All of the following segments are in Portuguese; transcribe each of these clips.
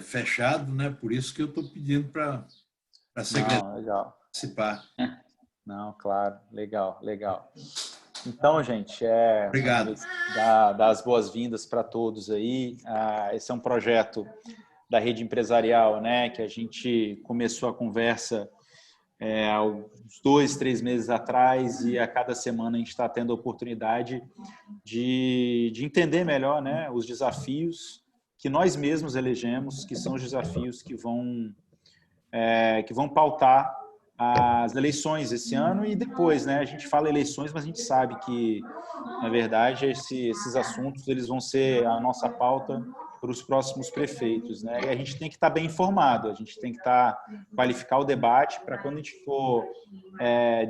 fechado, né? Por isso que eu estou pedindo para a secretaria participar. Não, claro, legal, legal. Então, gente, Obrigado. Dar as boas-vindas para todos aí. Esse é um projeto da Rede Empresarial, né, que a gente começou a conversa há uns 2, 3 meses atrás, e a cada semana a gente está tendo a oportunidade de entender melhor, né, os desafios que nós mesmos elegemos, que são os desafios que vão pautar as eleições esse ano e depois, né? A gente fala eleições, mas a gente sabe que, na verdade, esses assuntos eles vão ser a nossa pauta para os próximos prefeitos, né? E a gente tem que estar bem informado, a gente tem que qualificar o debate para quando a gente for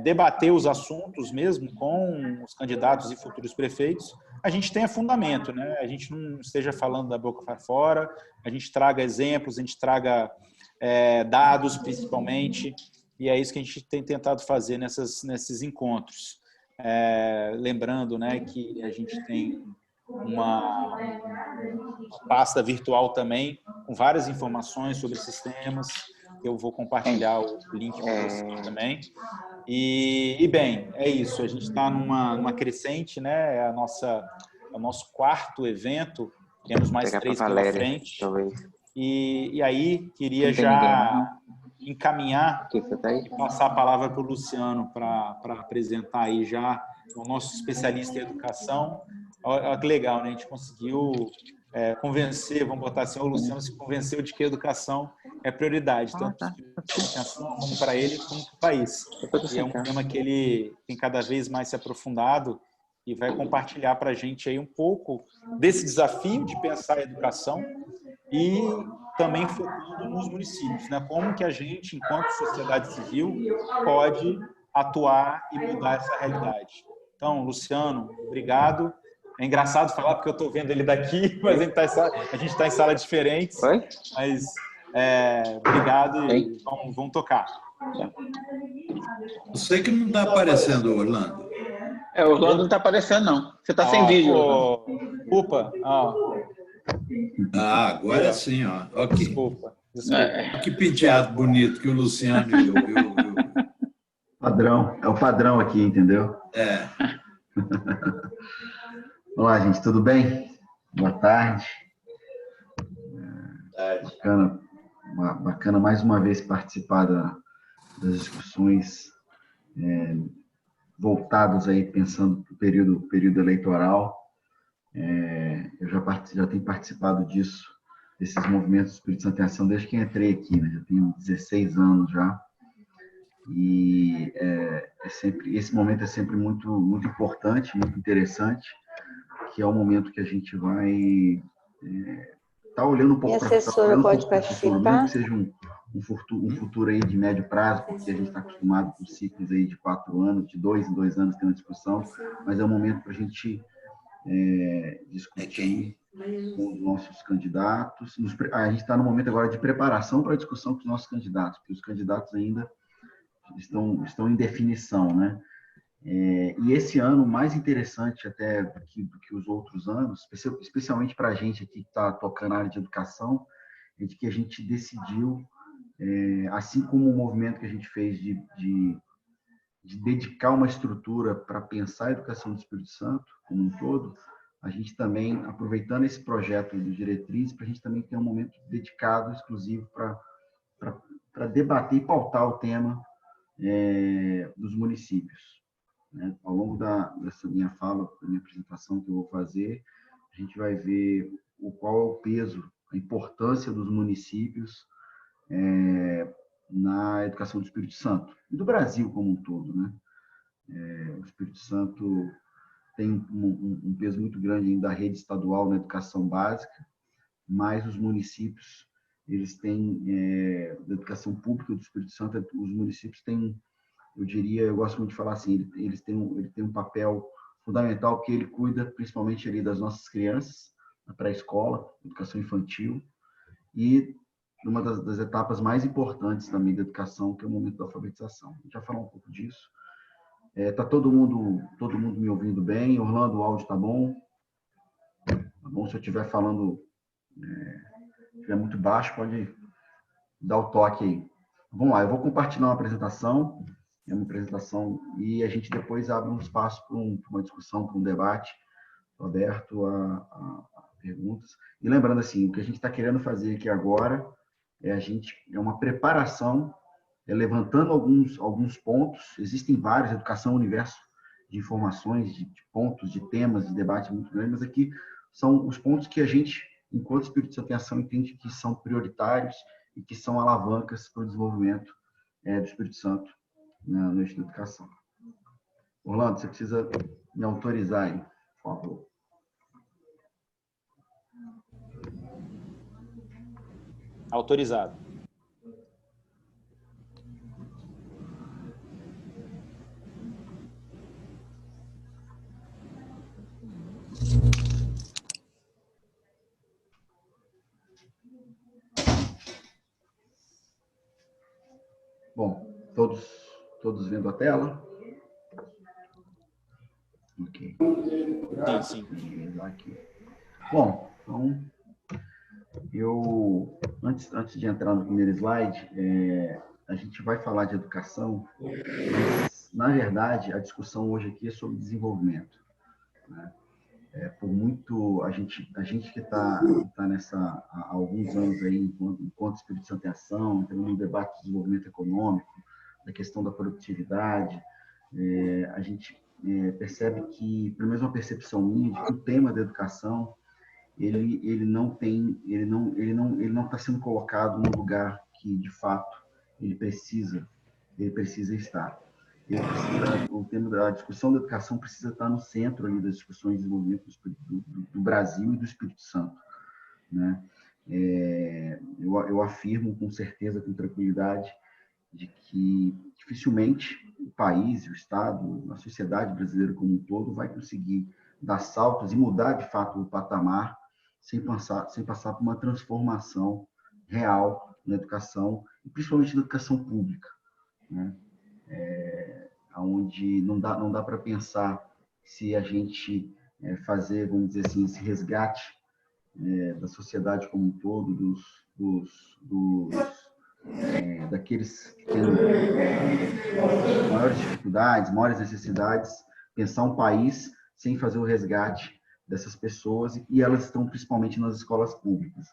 debater os assuntos mesmo com os candidatos e futuros prefeitos, a gente tenha fundamento, né? A gente não esteja falando da boca para fora, a gente traga exemplos, a gente traga dados, principalmente, e é isso que a gente tem tentado fazer nesses encontros. Lembrando, né, que a gente tem uma pasta virtual também, com várias informações sobre esses temas. Eu vou compartilhar o link para vocês também. E bem, é isso. A gente está numa crescente, né? É o nosso quarto evento. Temos mais 3 pela frente. E aí, queria já encaminhar e passar a palavra para o Luciano para apresentar aí já o nosso especialista em educação. Olha que legal, né? A gente conseguiu convencer, vamos botar assim, o Luciano se convenceu de que a educação é prioridade, tanto para a educação como para ele, como para o país. E é um tema que ele tem cada vez mais se aprofundado e vai compartilhar para a gente aí um pouco desse desafio de pensar a educação e também focando nos municípios, né? Como que a gente, enquanto sociedade civil, pode atuar e mudar essa realidade. Então, Luciano, obrigado. É engraçado falar porque eu estou vendo ele daqui, mas a gente está em salas diferentes. Oi? Mas obrigado e vamos tocar. Eu sei que não está aparecendo, Orlando. O Orlando não está aparecendo, não. Você está sem vídeo. Desculpa. Agora sim, ó. Okay. Desculpa. Que penteado bonito que o Luciano e eu. Padrão, é o padrão aqui, entendeu? Olá, gente, tudo bem? Boa tarde. Bacana mais uma vez participar das discussões voltadas aí, pensando no período eleitoral. Eu já tenho participado desses movimentos do Espírito Santo em Ação desde que entrei aqui, né? Já tenho 16 anos já. E esse momento é sempre muito, muito importante, muito interessante, que é o momento que a gente vai estar olhando um pouco para a assessora pode participar? Mesmo que seja um futuro aí de médio prazo, porque a gente está acostumado com ciclos aí de 4 anos, de 2 em 2 anos tendo discussão, mas é um momento para a gente discutir com os nossos candidatos. A gente está no momento agora de preparação para a discussão com os nossos candidatos, porque os candidatos ainda estão em definição, né? E esse ano, mais interessante até do que os outros anos, especialmente para a gente aqui que está tocando a área de educação, é de que a gente decidiu, assim como o movimento que a gente fez de dedicar uma estrutura para pensar a educação do Espírito Santo como um todo, a gente também, aproveitando esse projeto de diretrizes, para a gente também ter um momento dedicado, exclusivo, para debater e pautar o tema dos municípios. Né? Ao longo dessa minha fala, da minha apresentação que eu vou fazer, a gente vai ver qual é o peso, a importância dos municípios na educação do Espírito Santo e do Brasil como um todo, né? O Espírito Santo tem um peso muito grande ainda da rede estadual na educação básica, mas os municípios, eles têm, da educação pública do Espírito Santo, os municípios têm, eu gosto muito de falar assim, ele tem um papel fundamental, porque ele cuida principalmente ali das nossas crianças, na pré-escola, educação infantil, e uma das etapas mais importantes também da educação, que é o momento da alfabetização. A gente já falou um pouco disso. Tá todo mundo me ouvindo bem? Orlando, o áudio tá bom? Tá bom? Se eu estiver falando estiver muito baixo, pode dar o toque aí. Vamos lá, eu vou compartilhar uma apresentação, e a gente depois abre um espaço para uma discussão, para um debate. Estou aberto a perguntas. E lembrando assim, o que a gente está querendo fazer aqui agora é uma preparação, levantando alguns pontos. Existem vários, educação, universo de informações, de pontos, de temas, de debate muito grande, mas aqui são os pontos que a gente, enquanto Espírito Santo em Ação, entende que são prioritários e que são alavancas para o desenvolvimento do Espírito Santo no eixo da educação. Orlando, você precisa me autorizar aí, por favor. Autorizado. Bom, todos vendo a tela? Ok. Sim. Aqui. Bom, então, antes de entrar no primeiro slide, a gente vai falar de educação, mas, na verdade, a discussão hoje aqui é sobre desenvolvimento, né? Por muito, a gente que está nessa há alguns anos aí, enquanto Espírito Santo em Ação, entrando no debate de desenvolvimento econômico, da questão da produtividade, a gente percebe que, pelo menos uma percepção minha, de que o tema da educação ele não está sendo colocado no lugar que de fato ele precisa estar. O tema da discussão da educação precisa estar no centro ali das discussões de desenvolvimento do Brasil e do Espírito Santo, né? Eu afirmo com certeza, com tranquilidade, de que dificilmente o país, o Estado, a sociedade brasileira como um todo vai conseguir dar saltos e mudar de fato o patamar sem passar por uma transformação real na educação, e principalmente na educação pública, né? Onde não dá para pensar se a gente fazer, vamos dizer assim, esse resgate da sociedade como um todo, daqueles que têm maiores dificuldades, maiores necessidades, pensar um país sem fazer o resgate dessas pessoas, e elas estão principalmente nas escolas públicas,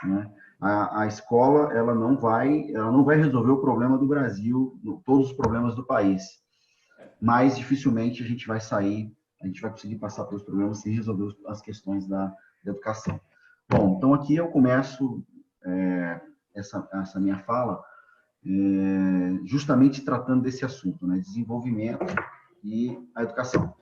né? A escola ela não vai resolver o problema do Brasil, todos os problemas do país, mas dificilmente a gente vai conseguir passar pelos problemas sem resolver as questões da educação. Bom, então aqui eu começo essa minha fala justamente tratando desse assunto, né? Desenvolvimento e a educação.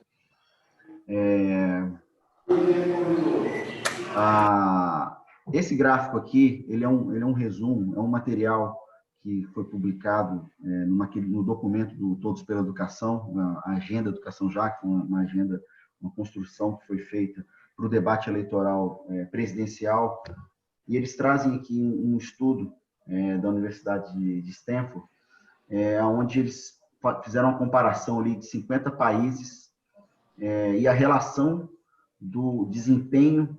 Esse gráfico aqui, ele é um resumo, é um material que foi publicado no documento do Todos pela Educação, a Agenda Educação Já, que foi uma construção que foi feita para o debate eleitoral presidencial, e eles trazem aqui um estudo da Universidade de Stanford, onde eles fizeram uma comparação ali de 50 países e a relação do desempenho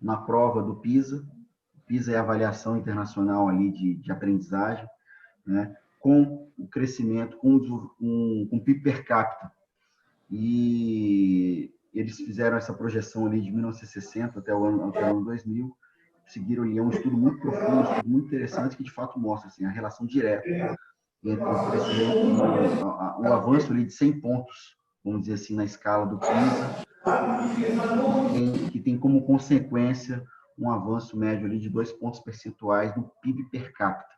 na prova do PISA. PISA é a avaliação internacional ali de aprendizagem, né, com o crescimento, com o PIB per capita. E eles fizeram essa projeção ali de 1960 até o ano 2000, seguiram ali, é um estudo muito profundo, um estudo muito interessante, que de fato mostra assim, a relação direta entre o crescimento, o avanço ali de 100 pontos, vamos dizer assim, na escala do PISA, que tem como consequência um avanço médio ali de 2 pontos percentuais no PIB per capita.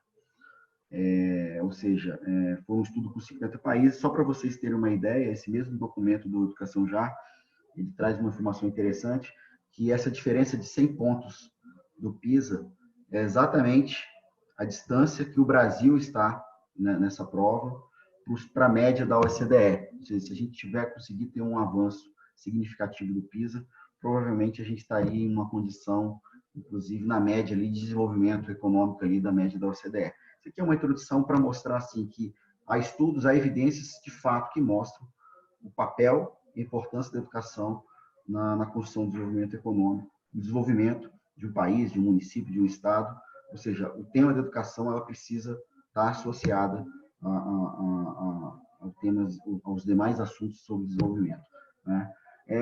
Ou seja, foi um estudo com 50 países. Só para vocês terem uma ideia, esse mesmo documento do Educação Já, ele traz uma informação interessante, que essa diferença de 100 pontos do PISA é exatamente a distância que o Brasil está, né, nessa prova para a média da OCDE. Ou seja, se a gente conseguir ter um avanço significativo do PISA, provavelmente a gente estaria em uma condição, inclusive na média ali de desenvolvimento econômico ali da média da OCDE. Isso aqui é uma introdução para mostrar assim que há estudos, há evidências de fato que mostram o papel e a importância da educação na construção do desenvolvimento econômico, no desenvolvimento de um país, de um município, de um estado, ou seja, o tema da educação ela precisa estar associada aos demais assuntos sobre desenvolvimento, né?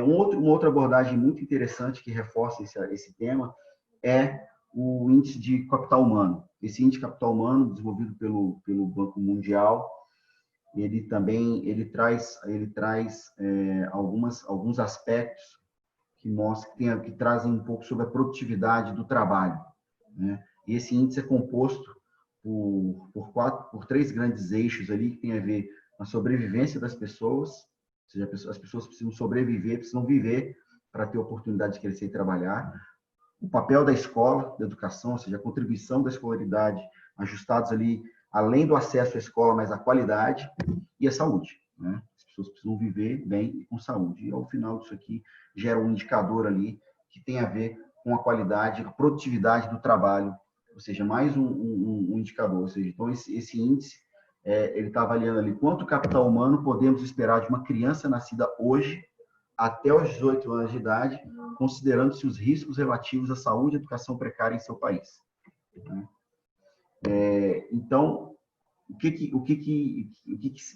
Uma outra abordagem muito interessante que reforça esse tema é o índice de capital humano. Esse índice de capital humano, desenvolvido pelo Banco Mundial, ele traz alguns aspectos que trazem um pouco sobre a produtividade do trabalho, né? E esse índice é composto por 3 grandes eixos ali que tem a ver com a sobrevivência das pessoas, ou seja, as pessoas precisam sobreviver, precisam viver para ter oportunidade de crescer e trabalhar. O papel da escola, da educação, ou seja, a contribuição da escolaridade, ajustados ali, além do acesso à escola, mas a qualidade, e a saúde, né? As pessoas precisam viver bem e com saúde. E, ao final disso aqui, gera um indicador ali que tem a ver com a qualidade, a produtividade do trabalho, ou seja, mais um indicador. Ou seja, então, esse índice, ele está avaliando ali quanto capital humano podemos esperar de uma criança nascida hoje até os 18 anos de idade, considerando-se os riscos relativos à saúde e educação precária em seu país. Então,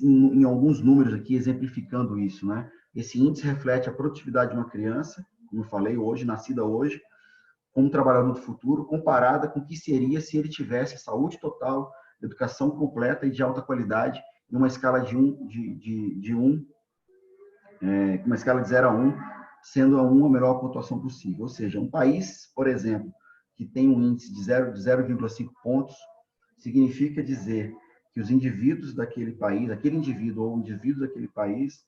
em alguns números aqui, exemplificando isso, né? Esse índice reflete a produtividade de uma criança, como eu falei, nascida hoje, como trabalhador do futuro, comparada com o que seria se ele tivesse saúde total, educação completa e de alta qualidade, em uma escala uma escala de 0 a 1, sendo a 1 a melhor pontuação possível. Ou seja, um país, por exemplo, que tem um índice de 0,5 pontos, significa dizer que os indivíduos daquele país, aquele indivíduo ou indivíduos daquele país,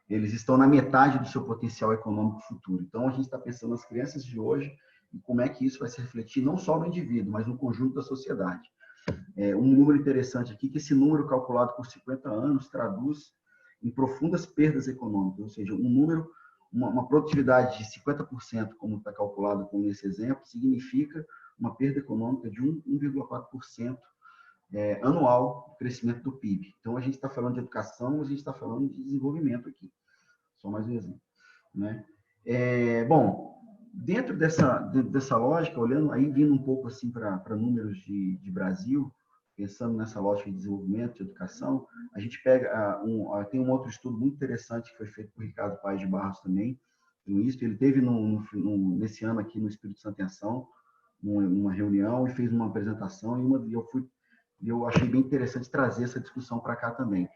eles estão na metade do seu potencial econômico futuro. Então, a gente está pensando nas crianças de hoje e como é que isso vai se refletir não só no indivíduo, mas no conjunto da sociedade. Um número interessante aqui, que esse número calculado por 50 anos traduz em profundas perdas econômicas, ou seja, uma produtividade de 50%, como está calculado nesse exemplo, significa uma perda econômica de 1,4% anual do crescimento do PIB. Então, a gente está falando de educação, a gente está falando de desenvolvimento aqui. Só mais um exemplo, né? Bom, dentro dessa lógica, olhando, aí vindo um pouco assim para números de Brasil, pensando nessa lógica de desenvolvimento, de educação, a gente pega tem um outro estudo muito interessante que foi feito por Ricardo Paes de Barros também, ele teve nesse ano aqui no Espírito Santo em Ação, numa reunião, e fez uma apresentação, e eu achei bem interessante trazer essa discussão para cá também.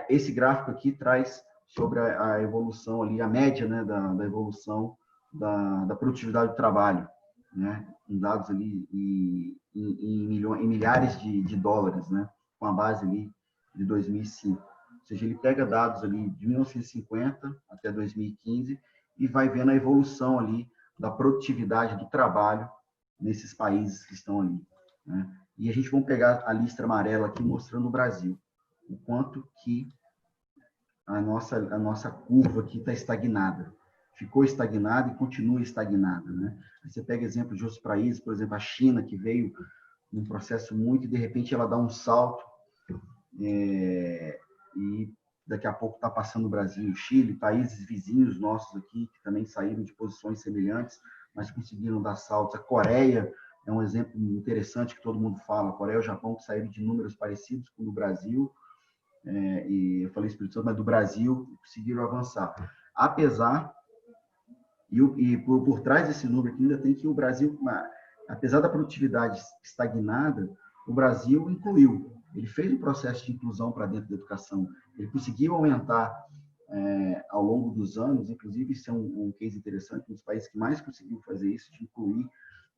Esse gráfico aqui traz sobre a evolução ali, a média, né, da evolução da produtividade do trabalho, né, com dados ali em milhares de dólares, né, com a base ali de 2005. Ou seja, ele pega dados ali de 1950 até 2015 e vai vendo a evolução ali da produtividade do trabalho nesses países que estão ali, né? E a gente vai pegar a lista amarela aqui mostrando o Brasil, o quanto que a nossa curva aqui está estagnada. Ficou estagnada e continua estagnada, né? Aí você pega exemplo de outros países, por exemplo, a China, que veio num processo muito, e de repente ela dá um salto, e daqui a pouco está passando o Brasil, o Chile, países vizinhos nossos aqui, que também saíram de posições semelhantes, mas conseguiram dar saltos. A Coreia é um exemplo interessante que todo mundo fala. A Coreia e o Japão que saíram de números parecidos com o do Brasil, e eu falei Espírito Santo, mas do Brasil, conseguiram avançar. Apesar, por trás desse número aqui, ainda tem que o Brasil, apesar da produtividade estagnada, o Brasil incluiu. Ele fez um processo de inclusão para dentro da educação. Ele conseguiu aumentar ao longo dos anos, inclusive isso é um case interessante, um dos países que mais conseguiu fazer isso, de incluir,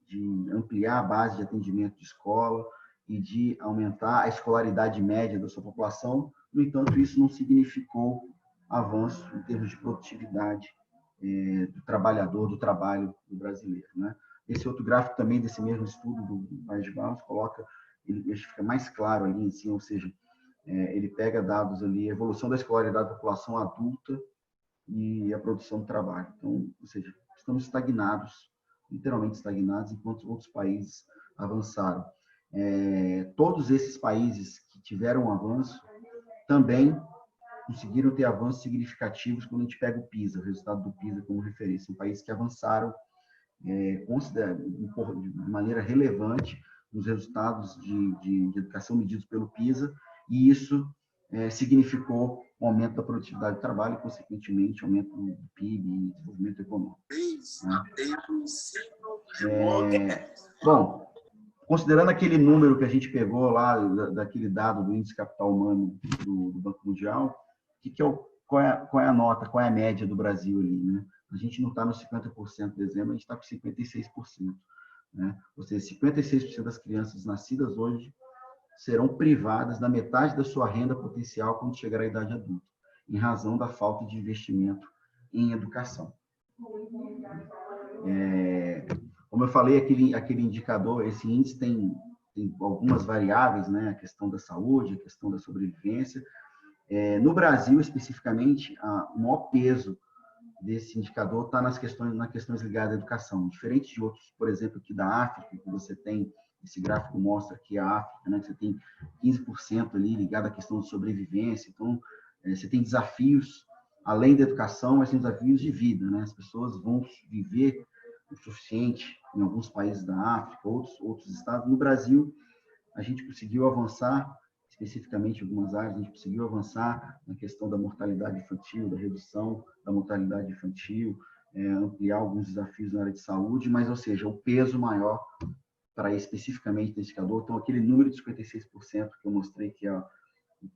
de ampliar a base de atendimento de escola e de aumentar a escolaridade média da sua população. No entanto, isso não significou avanço em termos de produtividade do trabalhador, do trabalho do brasileiro, né? Esse outro gráfico também desse mesmo estudo do Paes de Barros coloca, ele fica mais claro ali em cima, ou seja, ele pega dados ali, a evolução da escolaridade da população adulta e a produção do trabalho. Então, ou seja, estamos estagnados, literalmente estagnados, enquanto outros países avançaram. Todos esses países que tiveram um avanço também conseguiram ter avanços significativos quando a gente pega o PISA, o resultado do PISA como referência. São países que avançaram de maneira relevante nos resultados de educação medidos pelo PISA, e isso significou um aumento da produtividade do trabalho e, consequentemente, aumento do PIB e desenvolvimento econômico. Né? Bom, considerando aquele número que a gente pegou lá, daquele dado do Índice Capital Humano do Banco Mundial, qual é a nota, qual é a média do Brasil ali, né? A gente não está nos 50% de dezembro, a gente está com 56%. Né? Ou seja, 56% das crianças nascidas hoje serão privadas da metade da sua renda potencial quando chegar à idade adulta, em razão da falta de investimento em educação. Como eu falei, aquele indicador, esse índice tem algumas variáveis, né? A questão da saúde, a questão da sobrevivência. No Brasil, especificamente, o maior peso desse indicador está nas questões ligadas à educação. Diferente de outros, por exemplo, aqui da África, que você tem, esse gráfico mostra que a África, né, que você tem 15% ali ligado à questão de sobrevivência. Então, você tem desafios, além da educação, mas tem desafios de vida, né? As pessoas vão viver o suficiente em alguns países da África, outros estados. No Brasil, a gente conseguiu avançar, especificamente em algumas áreas, a gente conseguiu avançar na questão da mortalidade infantil, da redução da mortalidade infantil, ampliar alguns desafios na área de saúde, mas, ou seja, o peso maior para especificamente desse indicador. Então, aquele número de 56% que eu mostrei, que é o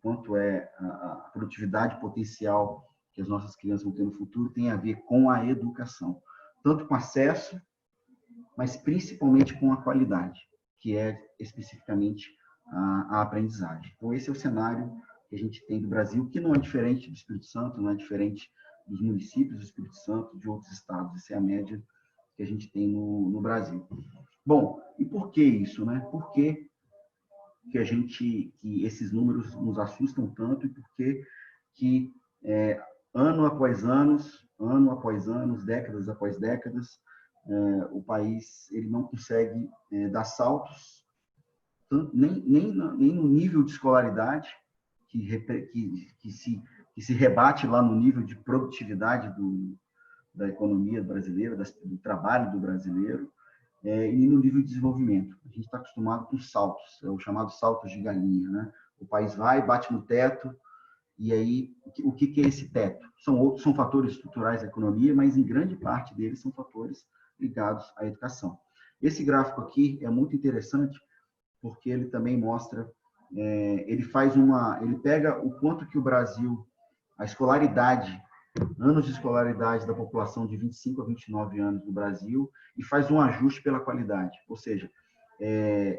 quanto é a produtividade potencial que as nossas crianças vão ter no futuro, tem a ver com a educação. Tanto com acesso, mas principalmente com a qualidade, que é especificamente a aprendizagem. Então, esse é o cenário que a gente tem do Brasil, que não é diferente do Espírito Santo, não é diferente dos municípios do Espírito Santo, de outros estados. Essa é a média que a gente tem no Brasil. Bom, e por que isso, né? Por que esses números nos assustam tanto e por que ano após anos, décadas após décadas, o país ele não consegue dar saltos, nem no nível de escolaridade, que se rebate lá no nível de produtividade da economia brasileira, do trabalho do brasileiro, e no nível de desenvolvimento. A gente está acostumado com saltos, é o chamado saltos de galinha, né? O país vai, bate no teto, e aí, o que é esse teto? São fatores estruturais da economia, mas em grande parte deles são fatores ligados à educação. Esse gráfico aqui é muito interessante, porque ele também mostra, ele pega o quanto que o Brasil, a escolaridade, anos de escolaridade da população de 25 a 29 anos no Brasil, e faz um ajuste pela qualidade. Ou seja,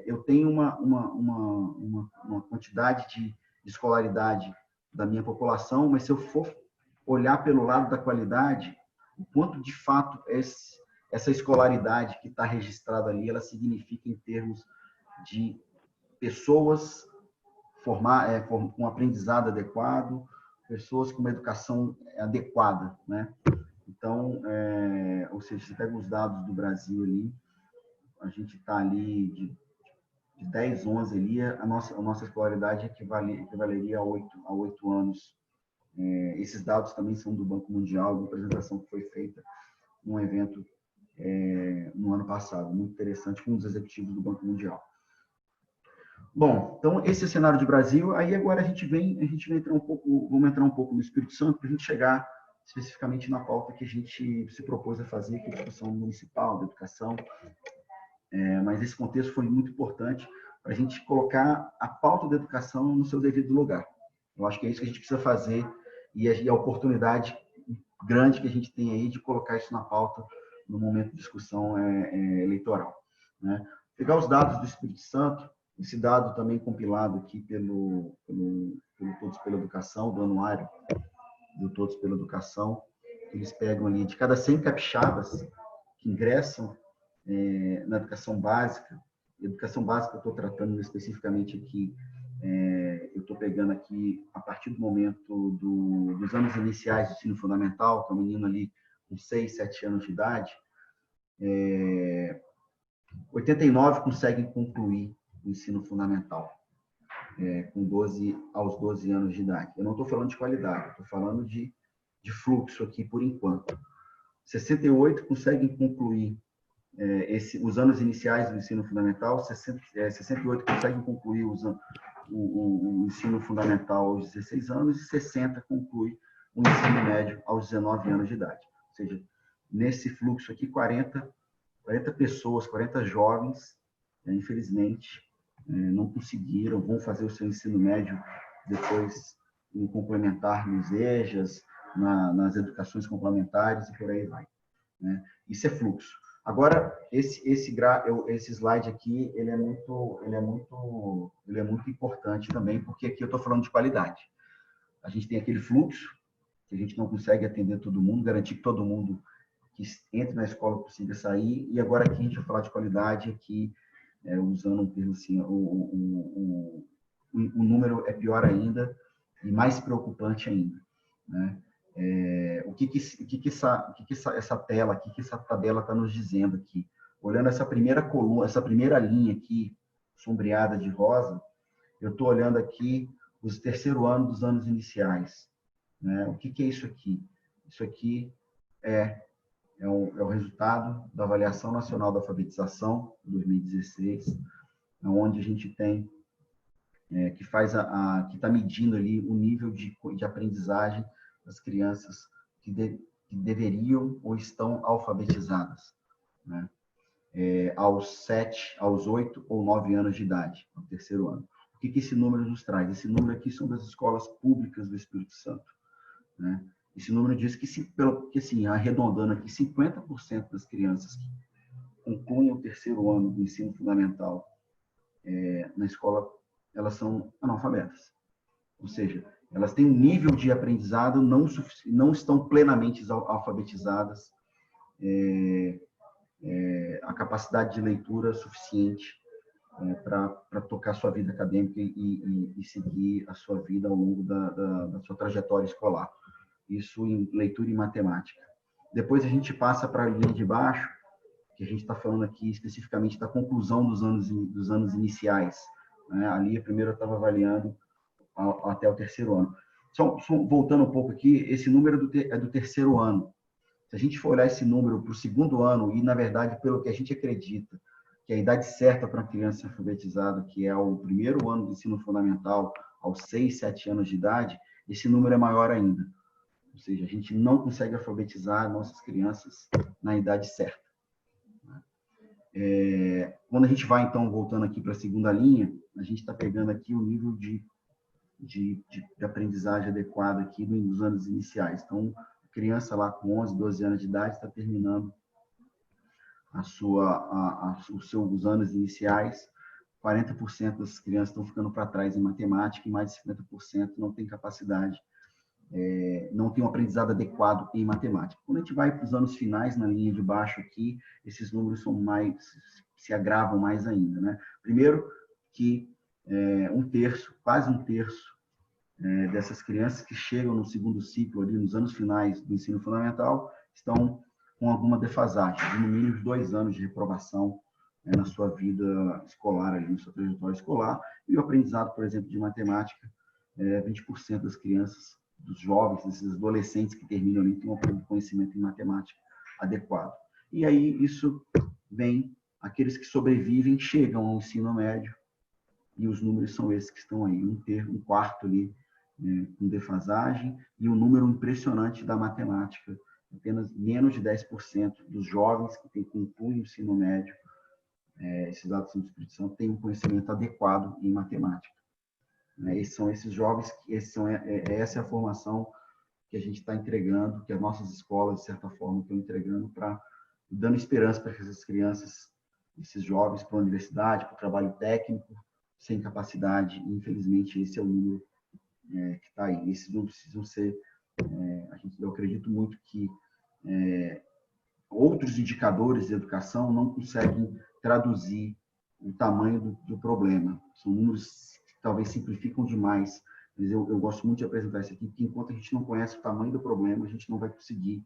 eu tenho uma quantidade de escolaridade da minha população, mas se eu for olhar pelo lado da qualidade, o quanto de fato essa escolaridade que está registrada ali, ela significa em termos de pessoas com um aprendizado adequado, pessoas com uma educação adequada, né? Então, ou seja, você pega os dados do Brasil ali, a gente está ali de 10, 11 ali, a nossa escolaridade equivaleria a 8 anos. Esses dados também são do Banco Mundial, uma apresentação que foi feita num evento no ano passado, muito interessante, com um dos executivos do Banco Mundial. Bom, então esse é o cenário de Brasil. Aí agora a gente vai entrar um pouco no Espírito Santo para a gente chegar especificamente na pauta que a gente se propôs a fazer, que é a discussão municipal da educação. Mas esse contexto foi muito importante para a gente colocar a pauta da educação no seu devido lugar. Eu acho que é isso que a gente precisa fazer e a oportunidade grande que a gente tem aí de colocar isso na pauta no momento de discussão eleitoral, né? Pegar os dados do Espírito Santo, esse dado também compilado aqui pelo Todos pela Educação, do anuário do Todos pela Educação, eles pegam ali de cada 100 capixabas que ingressam na educação básica. Educação básica eu estou tratando especificamente aqui, eu estou pegando aqui a partir do momento dos anos iniciais do ensino fundamental, que é um menino ali com 6, 7 anos de idade, 89 conseguem concluir o ensino fundamental aos 12 anos de idade. Eu não estou falando de qualidade, estou falando de fluxo aqui por enquanto. 68 conseguem concluir os anos iniciais do ensino fundamental, 68 conseguem concluir o ensino fundamental aos 16 anos e 60 conclui o ensino médio aos 19 anos de idade. Ou seja, nesse fluxo aqui, 40 pessoas, 40 jovens, infelizmente, não conseguiram, vão fazer o seu ensino médio depois em complementar nos EJAs, nas educações complementares e por aí vai. Né? Isso é fluxo. Agora, esse slide aqui, ele é muito importante também, porque aqui eu estou falando de qualidade. A gente tem aquele fluxo, que a gente não consegue atender todo mundo, garantir que todo mundo que entre na escola consiga sair, e agora aqui a gente vai falar de qualidade, aqui, usando um termo assim, o número é pior ainda, e mais preocupante ainda. Né? O que essa tabela está nos dizendo aqui? Olhando essa primeira coluna, essa primeira linha aqui, sombreada de rosa, eu estou olhando aqui os terceiro ano dos anos iniciais. Né? O que é isso aqui? Isso aqui é o resultado da Avaliação Nacional da Alfabetização, 2016, onde a gente tem que está medindo ali o nível de aprendizagem das crianças que deveriam ou estão alfabetizadas, né? Aos 7, aos 8 ou 9 anos de idade, no terceiro ano. O que esse número nos traz? Esse número aqui são das escolas públicas do Espírito Santo. Né? Esse número diz que assim, arredondando aqui, 50% das crianças que concluem o terceiro ano do ensino fundamental na escola, elas são analfabetas. Ou seja, elas têm um nível de aprendizado, não estão plenamente alfabetizadas, a capacidade de leitura suficiente para tocar sua vida acadêmica e seguir a sua vida ao longo da sua trajetória escolar. Isso em leitura e matemática. Depois a gente passa para a linha de baixo, que a gente está falando aqui especificamente da conclusão dos anos iniciais. Né? Ali, a primeira eu estava avaliando até o terceiro ano. Só voltando um pouco aqui, esse número é do terceiro ano. Se a gente for olhar esse número para o segundo ano, e, na verdade, pelo que a gente acredita, que a idade certa para uma criança alfabetizada, que é o primeiro ano do ensino fundamental, aos 6, 7 anos de idade, esse número é maior ainda. Ou seja, a gente não consegue alfabetizar nossas crianças na idade certa. Quando a gente vai, então, voltando aqui para a segunda linha, a gente está pegando aqui o nível de aprendizagem adequada aqui nos anos iniciais. Então, a criança lá com 11, 12 anos de idade está terminando os seus anos iniciais. 40% das crianças estão ficando para trás em matemática e mais de 50% não tem capacidade, não tem um aprendizado adequado em matemática. Quando a gente vai para os anos finais, na linha de baixo aqui, esses números se agravam mais ainda. Né? Primeiro, que quase um terço dessas crianças que chegam no segundo ciclo, ali nos anos finais do ensino fundamental, estão com alguma defasagem, de no mínimo 2 anos de reprovação na sua vida escolar, ali, na sua trajetória escolar. E o aprendizado, por exemplo, de matemática, 20% das crianças, dos jovens, desses adolescentes que terminam ali, têm um conhecimento em matemática adequado. E aí isso vem, aqueles que sobrevivem chegam ao ensino médio, e os números são esses que estão aí, um quarto ali com defasagem, e um número impressionante da matemática, apenas menos de 10% dos jovens que concluem o ensino médio, esses dados são de Espírito Santo, têm um conhecimento adequado em matemática. Esses são esses jovens, essa é a formação que a gente está entregando, que as nossas escolas, de certa forma, estão entregando, dando esperança para que essas crianças, esses jovens, para a universidade, para o trabalho técnico, sem capacidade. Infelizmente, esse é o número que está aí. Esses não precisam ser... eu acredito muito que outros indicadores de educação não conseguem traduzir o tamanho do problema. São números que talvez simplificam demais, mas eu gosto muito de apresentar isso aqui, porque enquanto a gente não conhece o tamanho do problema, a gente não vai conseguir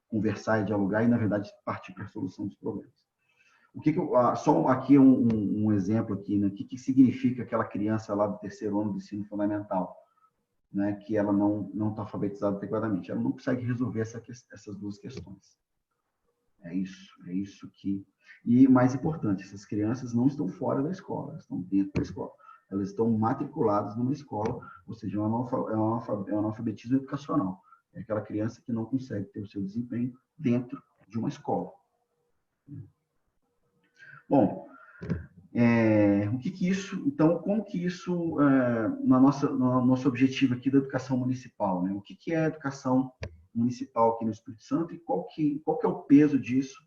conversar e dialogar e, na verdade, partir para a solução dos problemas. Só aqui um exemplo aqui, né? O que significa aquela criança lá do terceiro ano do ensino fundamental, né? Que ela não está alfabetizada adequadamente. Ela não consegue resolver essas duas questões. É isso que... E, mais importante, essas crianças não estão fora da escola, elas estão dentro da escola. Elas estão matriculadas numa escola, ou seja, é um analfabetismo educacional. É aquela criança que não consegue ter o seu desempenho dentro de uma escola. Bom, o que isso... Então, como que isso, no nosso objetivo aqui da educação municipal, né? O que é a educação municipal aqui no Espírito Santo e qual que é o peso disso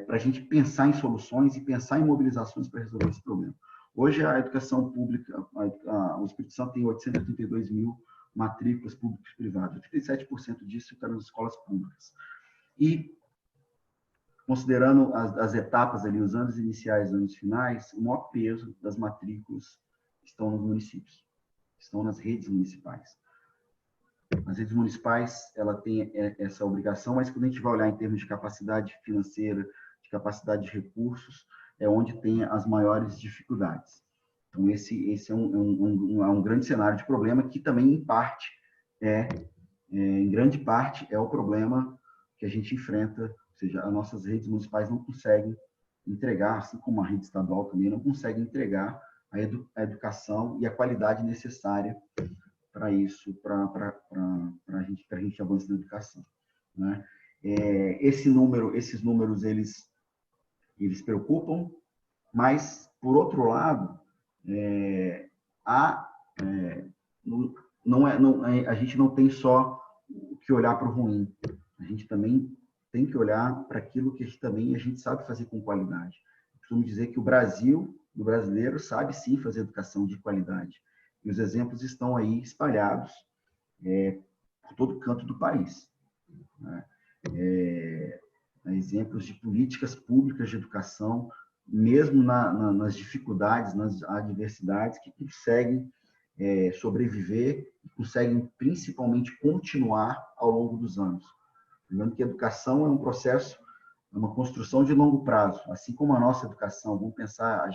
para a gente pensar em soluções e pensar em mobilizações para resolver esse problema. Hoje, a educação pública, o Espírito Santo tem 832 mil matrículas públicas e privadas, 87% disso está nas escolas públicas. E, considerando as etapas ali, os anos iniciais e anos finais, o maior peso das matrículas estão nos municípios, estão nas redes municipais. As redes municipais, ela tem essa obrigação, mas quando a gente vai olhar em termos de capacidade financeira, de capacidade de recursos, é onde tem as maiores dificuldades. Então, esse é um grande cenário de problema que também, em grande parte, é o problema que a gente enfrenta, ou seja, as nossas redes municipais não conseguem entregar, assim como a rede estadual também, não consegue entregar a educação e a qualidade necessária para isso, para a gente avançar na educação, né? Esses números, eles preocupam, mas, por outro lado, a gente não tem só que olhar para o ruim, a gente também tem que olhar para aquilo que a gente sabe fazer com qualidade. Eu costumo dizer que o brasileiro sabe sim fazer educação de qualidade, e os exemplos estão aí espalhados por todo canto do país, né? Exemplos de políticas públicas de educação, mesmo nas dificuldades, nas adversidades, que conseguem sobreviver e conseguem principalmente continuar ao longo dos anos. Lembrando que a educação é um processo, é uma construção de longo prazo, assim como a nossa educação. Vamos pensar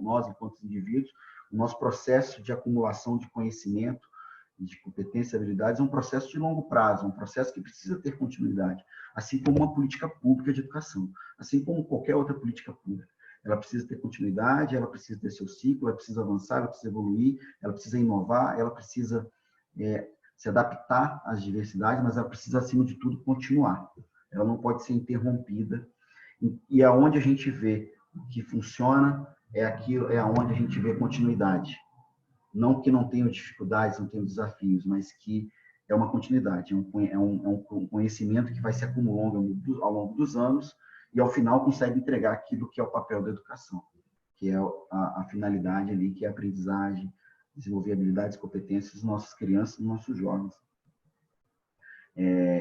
nós enquanto indivíduos, o nosso processo de acumulação de conhecimento, de competência e habilidades é um processo de longo prazo, um processo que precisa ter continuidade, assim como uma política pública de educação, assim como qualquer outra política pública. Ela precisa ter continuidade, ela precisa ter seu ciclo, ela precisa avançar, ela precisa evoluir, ela precisa inovar, ela precisa se adaptar às diversidades, mas ela precisa, acima de tudo, continuar. Ela não pode ser interrompida. E aonde a gente vê o que funciona é aonde a gente vê continuidade. Não que não tenham dificuldades, não tenham desafios, mas que é uma continuidade, é um conhecimento que vai se acumulando ao longo dos anos e, ao final, consegue entregar aquilo que é o papel da educação, que é a finalidade ali, que é a aprendizagem, desenvolver habilidades e competências das nossas crianças e dos nossos jovens.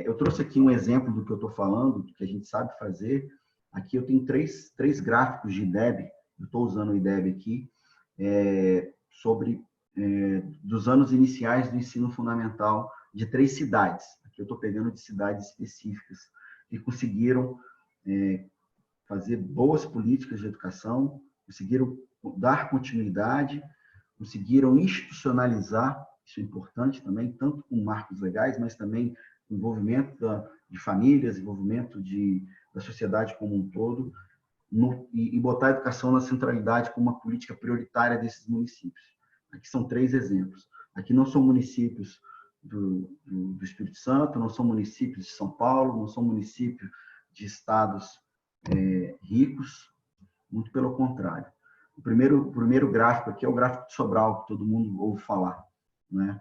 Eu trouxe aqui um exemplo do que eu estou falando, do que a gente sabe fazer. Aqui eu tenho três gráficos de IDEB, eu estou usando o IDEB aqui, dos anos iniciais do ensino fundamental de 3 cidades. Aqui eu estou pegando de cidades específicas que conseguiram fazer boas políticas de educação, conseguiram dar continuidade, conseguiram institucionalizar, isso é importante também, tanto com marcos legais, mas também envolvimento de famílias, envolvimento da sociedade como um todo, e botar a educação na centralidade como uma política prioritária desses municípios. Aqui são 3 exemplos. Aqui não são municípios do Espírito Santo, não são municípios de São Paulo, não são municípios de estados ricos, muito pelo contrário. O primeiro gráfico aqui é o gráfico de Sobral, que todo mundo ouve falar, né?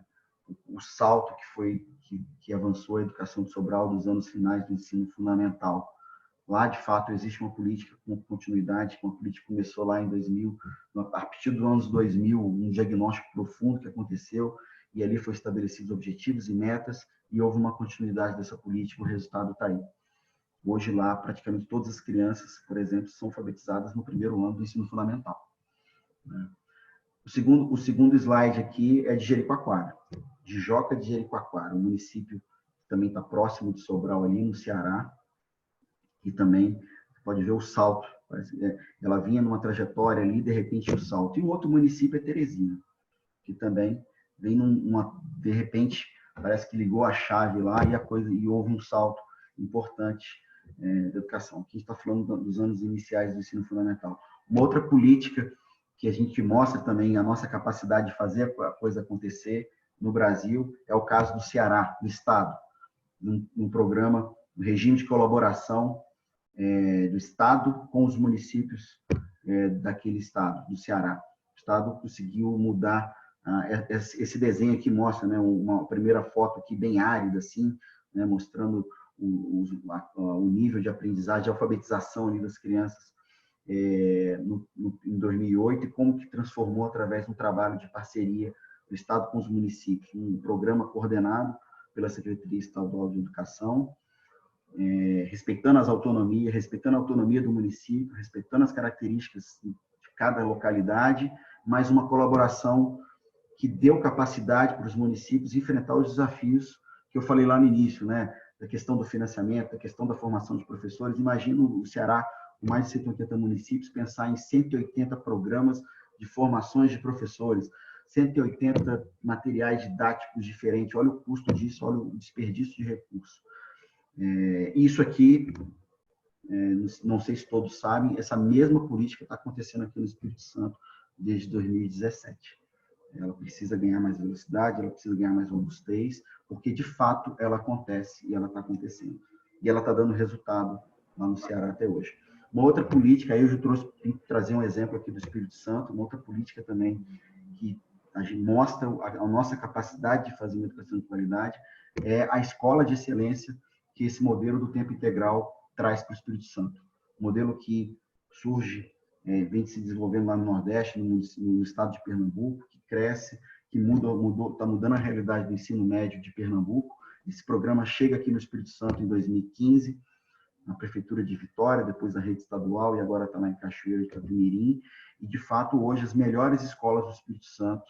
O salto que avançou a educação de Sobral dos anos finais do ensino fundamental. Lá, de fato, existe uma política com continuidade, uma política que começou lá em 2000, a partir dos anos 2000, um diagnóstico profundo que aconteceu, e ali foi estabelecidos objetivos e metas, e houve uma continuidade dessa política, o resultado está aí. Hoje, lá, praticamente todas as crianças, por exemplo, são alfabetizadas no primeiro ano do ensino fundamental. O segundo slide aqui é de Jericoacoara, de Joca de Jericoacoara, um município que também está próximo de Sobral, ali no Ceará, e também pode ver o salto. Ela vinha numa trajetória ali, de repente o salto. E o outro município é Teresina, que também vem de repente, parece que ligou a chave lá e houve um salto importante de educação. Aqui a gente está falando dos anos iniciais do ensino fundamental. Uma outra política que a gente mostra também a nossa capacidade de fazer a coisa acontecer no Brasil é o caso do Ceará, do Estado, num programa, um regime de colaboração do Estado com os municípios daquele Estado, do Ceará. O Estado conseguiu mudar. Esse desenho aqui mostra, né, uma primeira foto aqui bem árida, assim, né, mostrando o nível de aprendizagem, de alfabetização ali das crianças em 2008 e como que transformou através de um trabalho de parceria do Estado com os municípios, um programa coordenado pela Secretaria Estadual de Educação, respeitando as autonomias, respeitando a autonomia do município, respeitando as características de cada localidade, mas uma colaboração que deu capacidade para os municípios enfrentar os desafios que eu falei lá no início, né? Da questão do financiamento, da questão da formação de professores. Imagina o Ceará, com mais de 180 municípios, pensar em 180 programas de formações de professores, 180 materiais didáticos diferentes. Olha o custo disso, olha o desperdício de recursos. Isso aqui, não sei se todos sabem, essa mesma política está acontecendo aqui no Espírito Santo desde 2017. Ela precisa ganhar mais velocidade, ela precisa ganhar mais robustez, porque, de fato, ela acontece e ela está acontecendo. E ela está dando resultado lá no Ceará até hoje. Uma outra política, aí eu já trazer um exemplo aqui do Espírito Santo, uma outra política também que a gente mostra a nossa capacidade de fazer uma educação de qualidade, é a escola de excelência que esse modelo do tempo integral traz para o Espírito Santo. Um modelo que surge, vem se desenvolvendo lá no Nordeste, no estado de Pernambuco, que cresce, que está mudando a realidade do ensino médio de Pernambuco. Esse programa chega aqui no Espírito Santo em 2015, na Prefeitura de Vitória, depois na rede estadual, e agora está lá em Cachoeira e Itapemirim. E, de fato, hoje, as melhores escolas do Espírito Santo,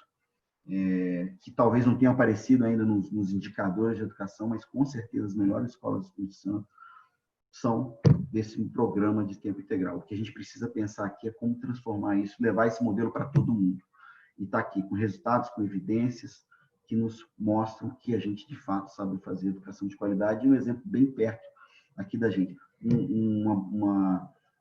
que talvez não tenham aparecido ainda nos indicadores de educação, mas, com certeza, as melhores escolas do Espírito Santo são desse programa de tempo integral. O que a gente precisa pensar aqui é como transformar isso, levar esse modelo para todo mundo. E está aqui com resultados, com evidências que nos mostram que a gente, de fato, sabe fazer educação de qualidade. E um exemplo bem perto aqui da gente.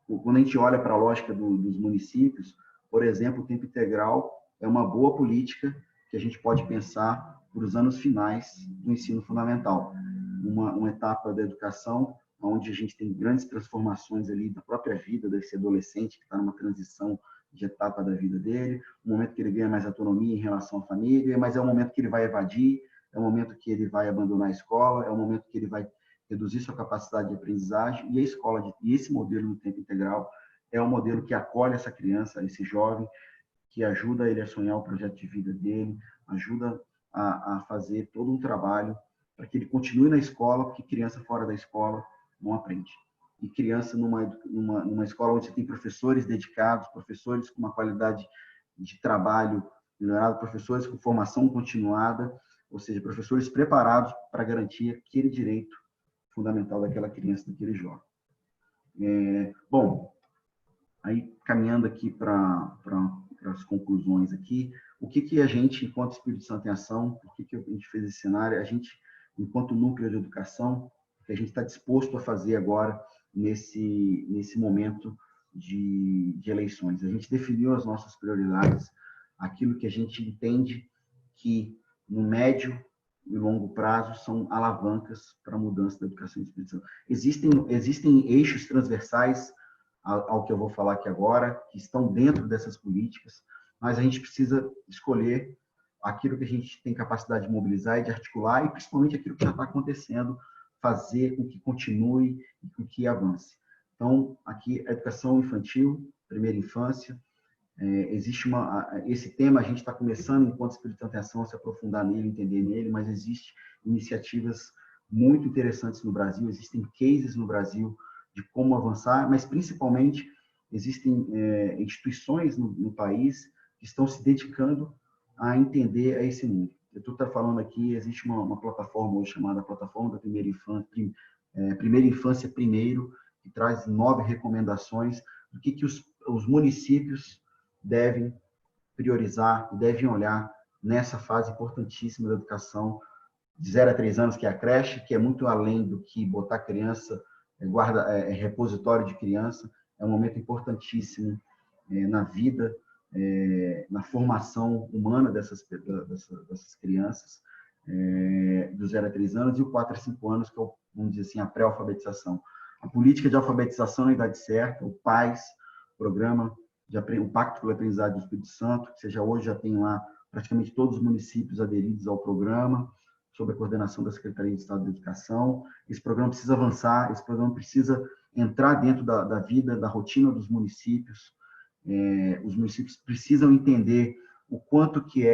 Quando a gente olha para a lógica dos municípios, por exemplo, o tempo integral é uma boa política que a gente pode pensar para os anos finais do ensino fundamental. Uma etapa da educação onde a gente tem grandes transformações ali da própria vida desse adolescente que está numa transição de etapa da vida dele, um momento que ele ganha mais autonomia em relação à família, mas é um momento que ele vai evadir, é um momento que ele vai abandonar a escola, é um momento que ele vai reduzir sua capacidade de aprendizagem, e a escola, e esse modelo do tempo integral é um modelo que acolhe essa criança, esse jovem, que ajuda ele a sonhar o projeto de vida dele, ajuda a fazer todo um trabalho para que ele continue na escola, porque criança fora da escola não aprende. E criança numa escola onde você tem professores dedicados, professores com uma qualidade de trabalho melhorada, professores com formação continuada, ou seja, professores preparados para garantir aquele direito fundamental daquela criança, daquele jovem. Bom, aí caminhando aqui para as conclusões aqui, o que a gente, enquanto Espírito Santo em Ação, por que a gente fez esse cenário? A gente, enquanto núcleo de educação, que a gente está disposto a fazer agora nesse momento de eleições. A gente definiu as nossas prioridades, aquilo que a gente entende que no médio e longo prazo são alavancas para a mudança da educação do Espírito Santo. Existem eixos transversais ao que eu vou falar aqui agora, que estão dentro dessas políticas, mas a gente precisa escolher aquilo que a gente tem capacidade de mobilizar e de articular, e principalmente aquilo que já está acontecendo, fazer com que continue e com que avance. Então, aqui, a educação infantil, primeira infância, existe esse tema, a gente está começando, enquanto Espírito Santo em Ação, a se aprofundar nele, entender nele, mas existem iniciativas muito interessantes no Brasil, existem cases no Brasil de como avançar, mas, principalmente, existem instituições no país que estão se dedicando a entender a esse mundo. Eu estou falando aqui, existe uma plataforma hoje chamada Plataforma da Primeira Infância Primeiro, que traz 9 recomendações do que os municípios devem priorizar, devem olhar nessa fase importantíssima da educação de 0 a 3 anos, que é a creche, que é muito além do que botar a criança repositório de criança, é um momento importantíssimo na vida, na formação humana dessas crianças, dos 0 a 3 anos, e o 4 a 5 anos, que é, vamos dizer assim, a pré-alfabetização. A política de alfabetização na idade certa, o PAIS, Programa o Pacto pela Aprendizagem do Espírito Santo, que já hoje já tem lá praticamente todos os municípios aderidos ao programa, sob a coordenação da Secretaria de Estado de Educação. Esse programa precisa avançar, esse programa precisa entrar dentro da vida, da rotina dos municípios. Os municípios precisam entender o quanto que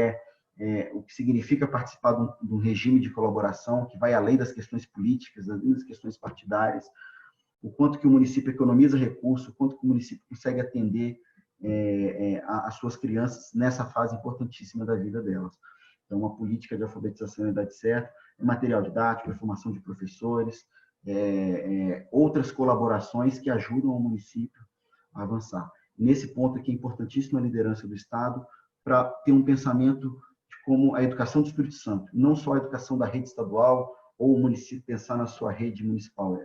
o que significa participar de um regime de colaboração que vai além das questões políticas, além das questões partidárias, o quanto que o município economiza recursos, o quanto que o município consegue atender as suas crianças nessa fase importantíssima da vida delas. Então, uma política de alfabetização na idade certa, material didático, formação de professores, outras colaborações que ajudam o município a avançar. Nesse ponto aqui é importantíssima a liderança do Estado para ter um pensamento de como a educação do Espírito Santo, não só a educação da rede estadual ou o município pensar na sua rede municipal.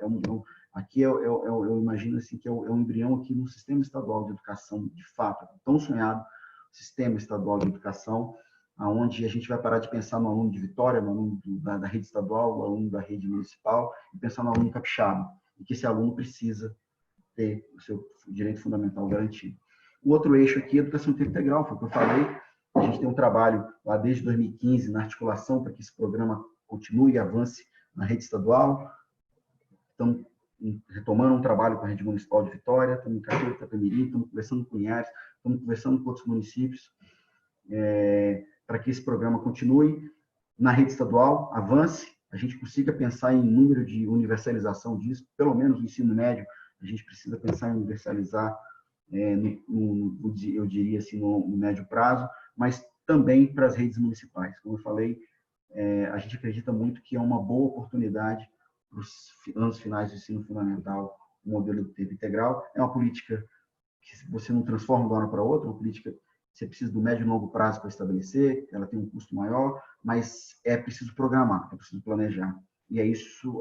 Aqui eu imagino assim, que é um embrião aqui no sistema estadual de educação, de fato, tão sonhado sistema estadual de educação, onde a gente vai parar de pensar no aluno de Vitória, no aluno da rede estadual, no aluno da rede municipal, e pensar no aluno capixaba, e que esse aluno precisa ter o seu direito fundamental garantido. O outro eixo aqui é a educação integral, foi o que eu falei. A gente tem um trabalho lá desde 2015 na articulação para que esse programa continue e avance na rede estadual. Estamos retomando um trabalho com a rede municipal de Vitória, estamos em Cachoeira de Itapemirim, estamos conversando com Linhares, estamos conversando com outros municípios, para que esse programa continue na rede estadual, avance, a gente consiga pensar em número de universalização disso, pelo menos no ensino médio, a gente precisa pensar em universalizar, eu diria assim, no médio prazo, mas também para as redes municipais. Como eu falei, a gente acredita muito que é uma boa oportunidade para os anos finais do ensino fundamental, o modelo de tempo integral. É uma política que você não transforma de uma hora para outra, é uma política que você precisa do médio e longo prazo para estabelecer, ela tem um custo maior, mas é preciso programar, é preciso planejar. E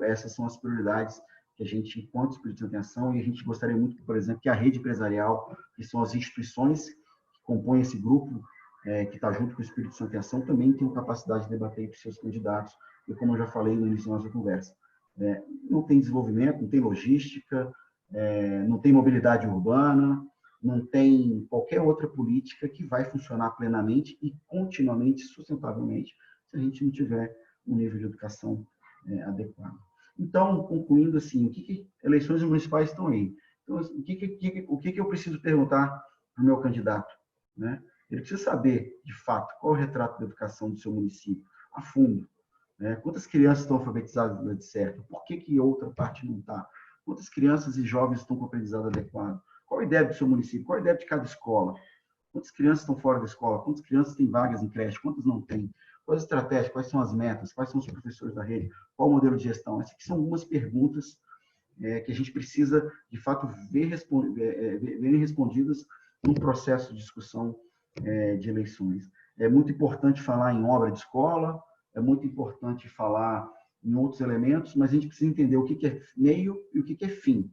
essas são as prioridades que a gente, enquanto Espírito Santo em Ação, e a gente gostaria muito, por exemplo, que a rede empresarial, que são as instituições que compõem esse grupo, que está junto com o Espírito Santo em Ação, também tenham capacidade de debater com seus candidatos, e como eu já falei no início da nossa conversa, não tem desenvolvimento, não tem logística, não tem mobilidade urbana, não tem qualquer outra política que vai funcionar plenamente e continuamente, sustentavelmente, se a gente não tiver um nível de educação adequado. Então, concluindo assim, eleições municipais estão aí. Então, o que eu preciso perguntar para o meu candidato, né? Ele precisa saber, de fato, qual é o retrato da educação do seu município, a fundo. Quantas crianças estão alfabetizadas na idade certa? Por que outra parte não está? Quantas crianças e jovens estão com aprendizado adequado? Qual a ideia do seu município? Qual a ideia de cada escola? Quantas crianças estão fora da escola? Quantas crianças têm vagas em creche? Quantas não têm? Quais as estratégias? Quais são as metas? Quais são os professores da rede? Qual o modelo de gestão? Essas aqui são algumas perguntas que a gente precisa, de fato, verem respondidas num processo de discussão de eleições. É muito importante falar em obra de escola, é muito importante falar em outros elementos, mas a gente precisa entender o que é meio e o que é fim.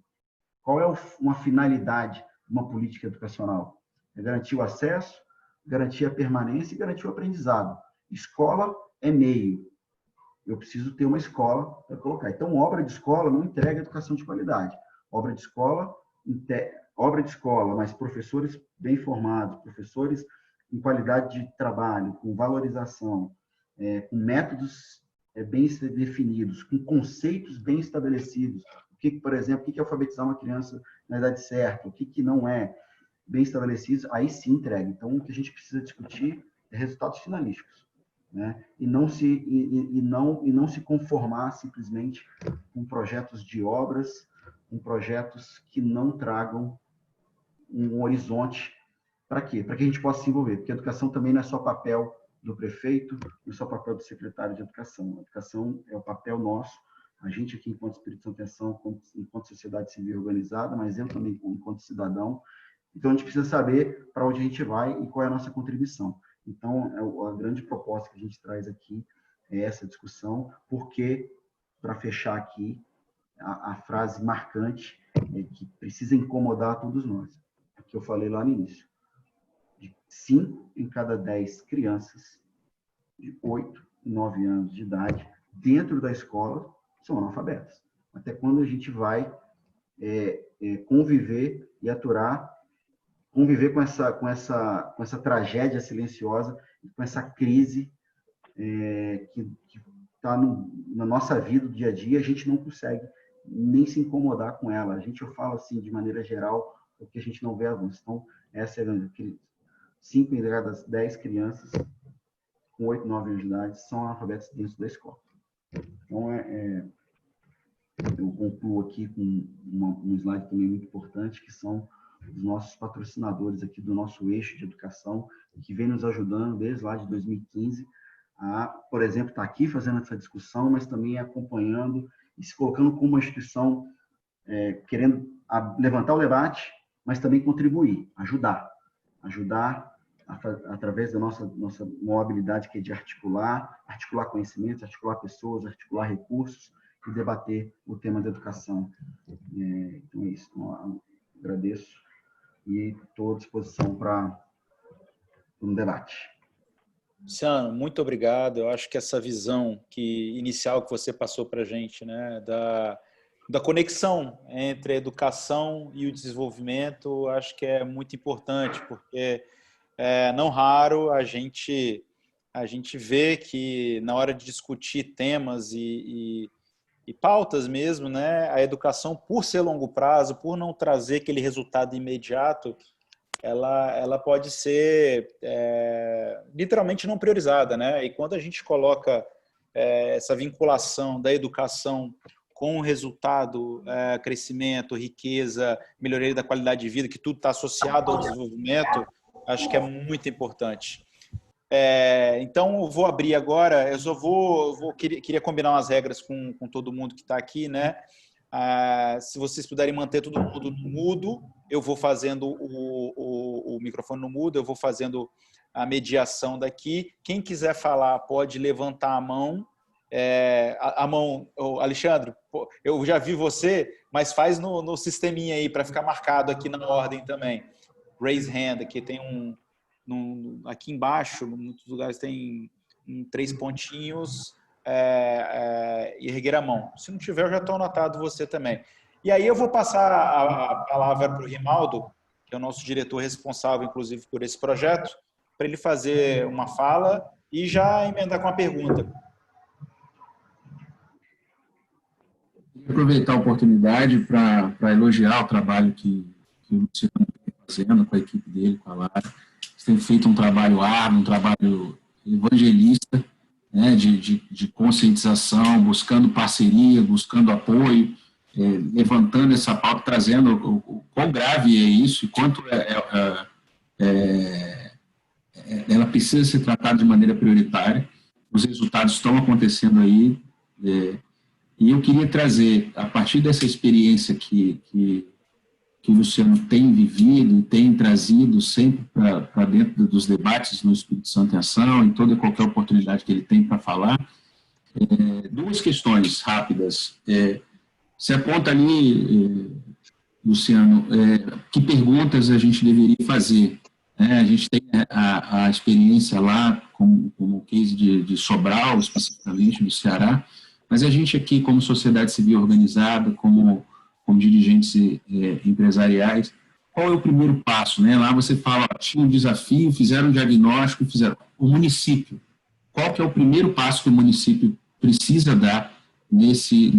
Qual é uma finalidade de uma política educacional? É garantir o acesso, garantir a permanência e garantir o aprendizado. Escola é meio. Eu preciso ter uma escola para colocar. Então, obra de escola não entrega educação de qualidade. Obra de escola, mas professores bem formados, professores com qualidade de trabalho, com valorização, com métodos bem definidos, com conceitos bem estabelecidos. Por exemplo, o que é alfabetizar uma criança na idade certa, o que não é bem estabelecido, aí sim entrega. Então, o que a gente precisa discutir é resultados finalísticos, né? E não se conformar simplesmente com projetos de obras, com projetos que não tragam um horizonte. Para quê? Para que a gente possa se envolver, porque a educação também não é só papel do prefeito, não é só papel do secretário de educação. A educação é o papel nosso, a gente aqui enquanto Espírito Santo em Ação, enquanto sociedade civil organizada, mas eu também enquanto cidadão. Então, a gente precisa saber para onde a gente vai e qual é a nossa contribuição. Então, a grande proposta que a gente traz aqui é essa discussão, porque, para fechar aqui, a frase marcante que precisa incomodar todos nós, que eu falei lá no início. De 5 em cada 10 crianças de 8 e 9 anos de idade dentro da escola são analfabetas. Até quando a gente vai conviver e conviver com essa tragédia silenciosa, com essa crise que está na nossa vida, do dia a dia, a gente não consegue nem se incomodar com ela. Eu falo assim, de maneira geral, porque a gente não vê avanço. Então, essa é a grande. 5 em cada 10 crianças com 8, 9 anos de idade são analfabetas dentro da escola. Então, eu concluo aqui com um slide também muito importante, que são os nossos patrocinadores aqui do nosso eixo de educação, que vem nos ajudando desde lá de 2015 a, por exemplo, estar aqui fazendo essa discussão, mas também acompanhando e se colocando como uma instituição querendo levantar o debate, mas também contribuir, ajudar através da nossa mobilidade, que é de articular conhecimentos, articular pessoas, articular recursos e debater o tema da educação. Então é isso. Então, agradeço e estou à disposição para um debate. Luciano, muito obrigado. Eu acho que essa visão inicial que você passou para a gente, né, da conexão entre a educação e o desenvolvimento, acho que é muito importante, porque não raro a gente vê que na hora de discutir temas e pautas mesmo, né, a educação, por ser longo prazo, por não trazer aquele resultado imediato, ela pode ser literalmente não priorizada, né? E quando a gente coloca essa vinculação da educação com o resultado, crescimento, riqueza, melhoria da qualidade de vida, que tudo está associado ao desenvolvimento, acho que é muito importante. Então, eu vou abrir agora, eu só queria combinar umas regras com todo mundo que está aqui, né? Se vocês puderem manter todo mundo no mudo, eu vou fazendo o microfone no mudo, eu vou fazendo a mediação daqui. Quem quiser falar pode levantar a mão. Alexandre, eu já vi você, mas faz no sisteminha aí para ficar marcado aqui na ordem também. Raise hand, aqui tem aqui embaixo, em muitos lugares tem 3 pontinhos. E erguer a mão. Se não tiver, eu já estou anotado você também. E aí eu vou passar a palavra para o Rimaldo, que é o nosso diretor responsável, inclusive, por esse projeto, para ele fazer uma fala e já emendar com a pergunta. Queria aproveitar a oportunidade para elogiar o trabalho que o Luciano está fazendo com a equipe dele, com a Lara. Eles têm feito um trabalho árduo, um trabalho evangelista, né, de conscientização, buscando parceria, buscando apoio, levantando essa pauta, trazendo o quão grave é isso e quanto ela precisa ser tratada de maneira prioritária. Os resultados estão acontecendo aí, e eu queria trazer, a partir dessa experiência que o Luciano tem vivido e tem trazido sempre para dentro dos debates no Espírito Santo em Ação, em toda e qualquer oportunidade que ele tem para falar, 2 questões rápidas. Se aponta ali, Luciano, que perguntas a gente deveria fazer? A gente tem a experiência lá, como o case de Sobral, especificamente no Ceará, mas a gente aqui, como sociedade civil organizada, como dirigentes empresariais, qual é o primeiro passo? Né? Lá você fala, tinha um desafio, fizeram um diagnóstico, fizeram o município. Qual que é o primeiro passo que o município precisa dar nesse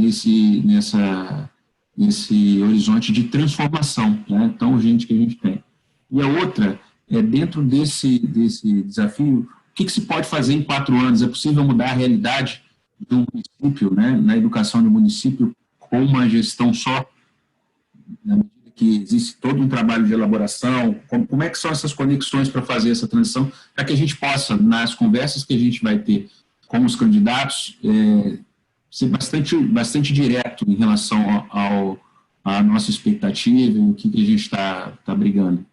horizonte de transformação, né, tão urgente que a gente tem? E a outra, dentro desse desafio, o que se pode fazer em 4 anos? É possível mudar a realidade do município, né, na educação do município, com uma gestão só, na medida que existe todo um trabalho de elaboração? Como é que são essas conexões para fazer essa transição, para que a gente possa, nas conversas que a gente vai ter com os candidatos, ser bastante direto em relação à nossa expectativa e o que a gente está brigando?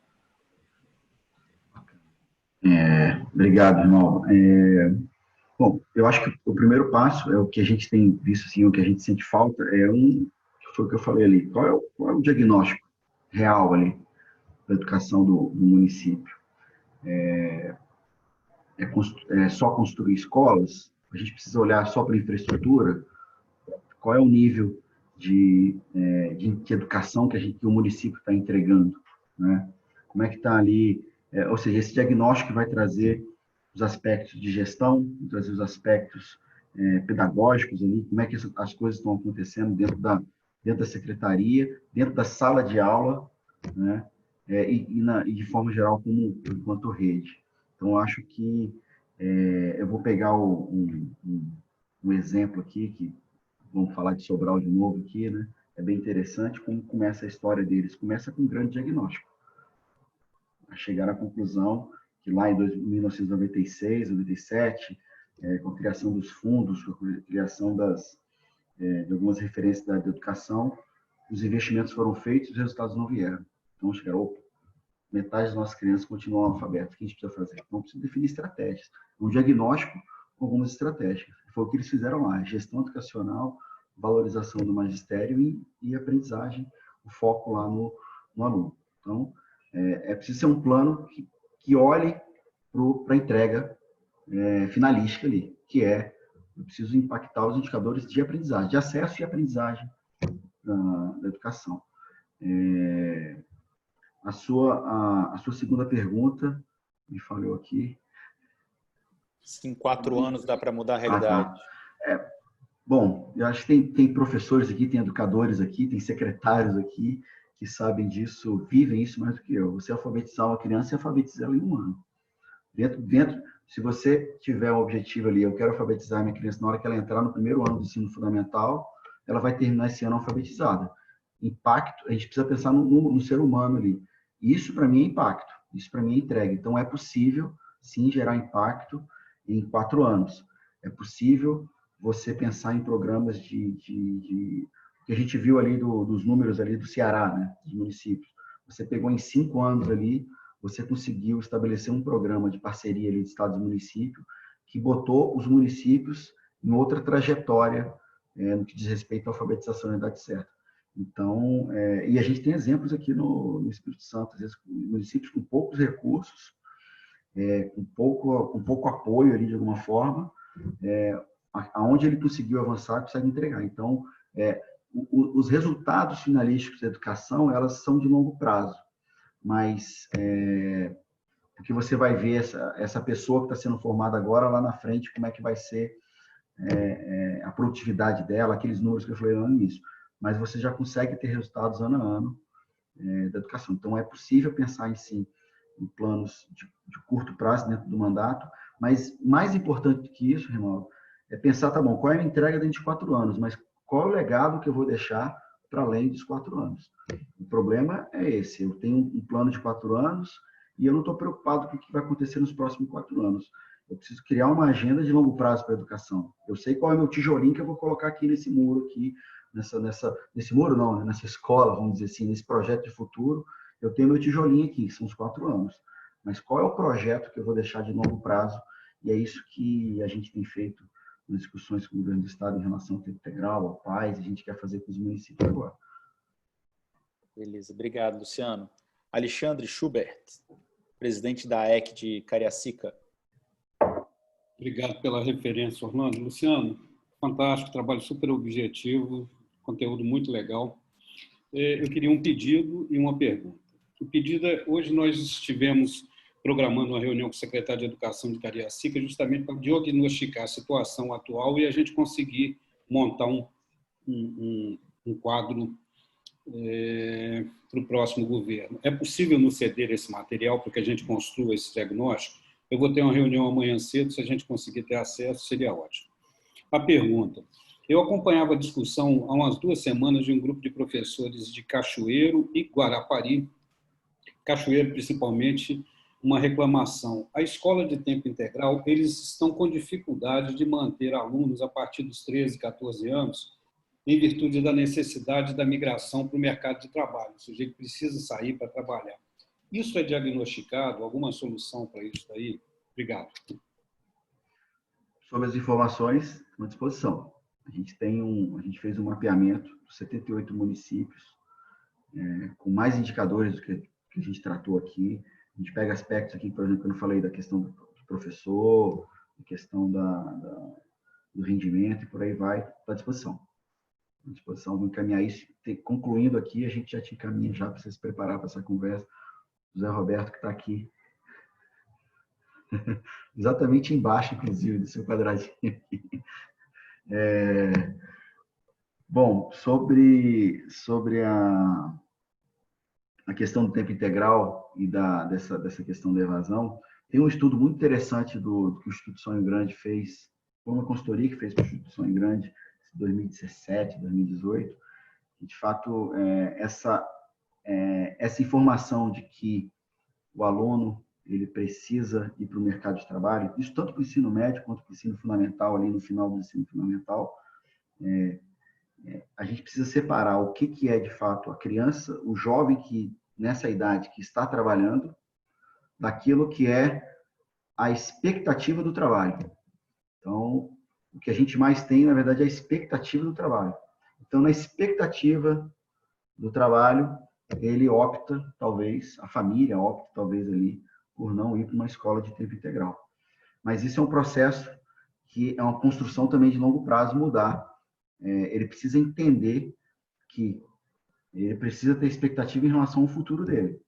Obrigado, Rinaldo. Bom, eu acho que o primeiro passo é o que a gente tem visto, assim, o que a gente sente falta, foi o que eu falei ali. Qual é o diagnóstico real ali da educação do município? É só construir escolas? A gente precisa olhar só para a infraestrutura? Qual é o nível de educação que o município está entregando, né? Como é que está ali? Ou seja, esse diagnóstico vai trazer os aspectos de gestão, vai trazer os aspectos pedagógicos ali, como é que as coisas estão acontecendo dentro da secretaria, dentro da sala de aula, né? E de forma geral, enquanto rede. Então, eu acho que eu vou pegar um exemplo aqui, que vamos falar de Sobral de novo aqui, né? É bem interessante como começa a história deles. Começa com um grande diagnóstico. A chegar à conclusão que lá em 1996, 97, com a criação dos fundos, com a criação de algumas referências da educação, os investimentos foram feitos e os resultados não vieram. Então, chegaram, metade das nossas crianças continuam analfabetas. O que a gente precisa fazer? Então, precisa definir estratégias. Um diagnóstico com algumas estratégias. Foi o que eles fizeram lá. Gestão educacional, valorização do magistério e aprendizagem, o foco lá no aluno. Então, é preciso ser um plano que olhe para a entrega finalística ali, que eu preciso impactar os indicadores de aprendizagem, de acesso e aprendizagem da educação. A sua segunda pergunta, me falhou aqui. Se em 4 anos dá para mudar a realidade. Bom, eu acho que tem professores aqui, tem educadores aqui, tem secretários aqui que sabem disso, vivem isso mais do que eu. Você alfabetizar uma criança e alfabetizar ela em 1 ano. Se você tiver um objetivo ali, eu quero alfabetizar minha criança na hora que ela entrar no primeiro ano do ensino fundamental, ela vai terminar esse ano alfabetizada. Impacto, a gente precisa pensar no ser humano ali. Isso, para mim, é impacto. Isso, para mim, é entrega. Então, é possível, sim, gerar impacto em 4 anos. É possível você pensar em programas que a gente viu ali dos números ali do Ceará, né, dos municípios. Você pegou em 5 anos ali, você conseguiu estabelecer um programa de parceria ali de estados e municípios que botou os municípios em outra trajetória no que diz respeito à alfabetização na idade certa. Então, e a gente tem exemplos aqui no Espírito Santo, às vezes municípios com poucos recursos, com pouco apoio ali de alguma forma, aonde ele conseguiu avançar, consegue entregar. Então, os resultados finalísticos da educação, elas são de longo prazo, mas porque você vai ver essa pessoa que está sendo formada agora, lá na frente, como é que vai ser a produtividade dela, aqueles números que eu falei lá no início. Mas você já consegue ter resultados ano a ano da educação. Então, é possível pensar em planos de curto prazo dentro do mandato, mas mais importante do que isso, Rimaldo, é pensar, tá bom, qual é a minha entrega dentro de 4 anos, mas qual é o legado que eu vou deixar para além dos 4 anos? O problema é esse, eu tenho um plano de 4 anos e eu não estou preocupado com o que vai acontecer nos próximos 4 anos. Eu preciso criar uma agenda de longo prazo para a educação. Eu sei qual é o meu tijolinho que eu vou colocar aqui nesse muro, aqui, nesse muro não, né? Nessa escola, vamos dizer assim, nesse projeto de futuro, eu tenho meu tijolinho aqui, que são os 4 anos. Mas qual é o projeto que eu vou deixar de longo prazo? E é isso que a gente tem feito nas discussões com o governo do Estado em relação ao tempo integral, ao PAS, a gente quer fazer com os municípios agora. Beleza, obrigado, Luciano. Alexandre Schubert, presidente da AEC de Cariacica. Obrigado pela referência, Orlando. Luciano, fantástico, trabalho super objetivo, conteúdo muito legal. Eu queria um pedido e uma pergunta. O pedido é, hoje nós estivemos programando uma reunião com o secretário de Educação de Cariacica justamente para diagnosticar a situação atual e a gente conseguir montar um quadro para o próximo governo. É possível nos ceder esse material para que a gente construa esse diagnóstico? Eu vou ter uma reunião amanhã cedo, se a gente conseguir ter acesso, seria ótimo. A pergunta. Eu acompanhava a discussão há umas 2 semanas de um grupo de professores de Cachoeiro e Guarapari, Cachoeiro principalmente, uma reclamação. A escola de tempo integral, eles estão com dificuldade de manter alunos a partir dos 13, 14 anos, em virtude da necessidade da migração para o mercado de trabalho. O sujeito precisa sair para trabalhar. Isso é diagnosticado? Alguma solução para isso aí? Obrigado. Sobre as informações, à disposição. A gente fez um mapeamento dos 78 municípios, com mais indicadores do que a gente tratou aqui. A gente pega aspectos aqui, por exemplo, que eu não falei da questão do professor, da questão do rendimento e por aí vai, está à disposição. À disposição, vou encaminhar isso. Concluindo aqui, a gente já te encaminha já para você se preparar para essa conversa. O Zé Roberto, que está aqui, exatamente embaixo, inclusive, do seu quadradinho aqui. Bom, sobre a questão do tempo integral e dessa questão da evasão, tem um estudo muito interessante que o Instituto Sonho Grande fez, foi uma consultoria que fez para o Instituto Sonho Grande em 2017, 2018, e, de fato, essa informação de que o aluno ele precisa ir para o mercado de trabalho, isso tanto para o ensino médio quanto para o ensino fundamental, ali no final do ensino fundamental, a gente precisa separar o que é, de fato, a criança, o jovem que, nessa idade, que está trabalhando, daquilo que é a expectativa do trabalho. Então, o que a gente mais tem, na verdade, é a expectativa do trabalho. Então, na expectativa do trabalho, ele opta, talvez, a família opta, talvez, ali, por não ir para uma escola de tempo integral. Mas isso é um processo que é uma construção também de longo prazo mudar. Ele precisa entender que ele precisa ter expectativa em relação ao futuro dele.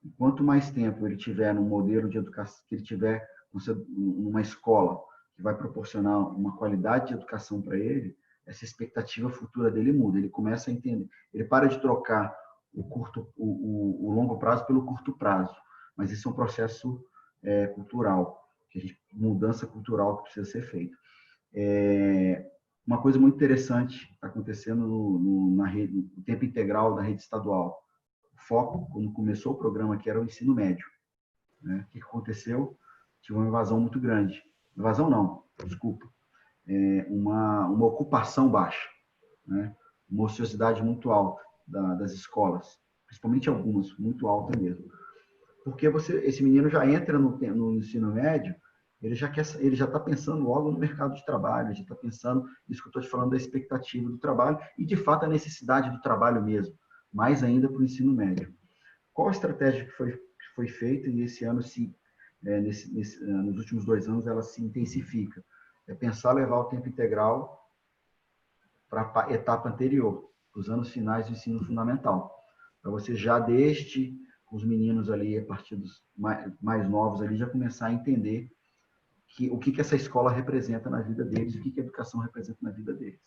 E quanto mais tempo ele tiver num modelo de educação, que ele tiver numa escola que vai proporcionar uma qualidade de educação para ele, essa expectativa futura dele muda. Ele começa a entender. Ele para de trocar o longo prazo pelo curto prazo. Mas isso é um processo cultural, mudança cultural que precisa ser feita. Uma coisa muito interessante está acontecendo no tempo integral da rede estadual. O foco, quando começou o programa, que era o ensino médio. Né? O que aconteceu? Tive uma evasão muito grande. Evasão não, desculpa. Uma ocupação baixa. Né? Uma ociosidade muito alta das escolas. Principalmente algumas, muito alta mesmo. Porque esse menino já entra no ensino médio, ele já está pensando logo no mercado de trabalho, ele já está pensando, isso que eu estou te falando, da expectativa do trabalho e, de fato, a necessidade do trabalho mesmo, mais ainda para o ensino médio. Qual a estratégia que foi feita e esse ano, nos últimos 2 anos, ela se intensifica? É pensar levar o tempo integral para a etapa anterior, os anos finais do ensino fundamental, para você já desde os meninos ali, a partir dos mais novos ali, já começar a entender o que essa escola representa na vida deles, o que a educação representa na vida deles.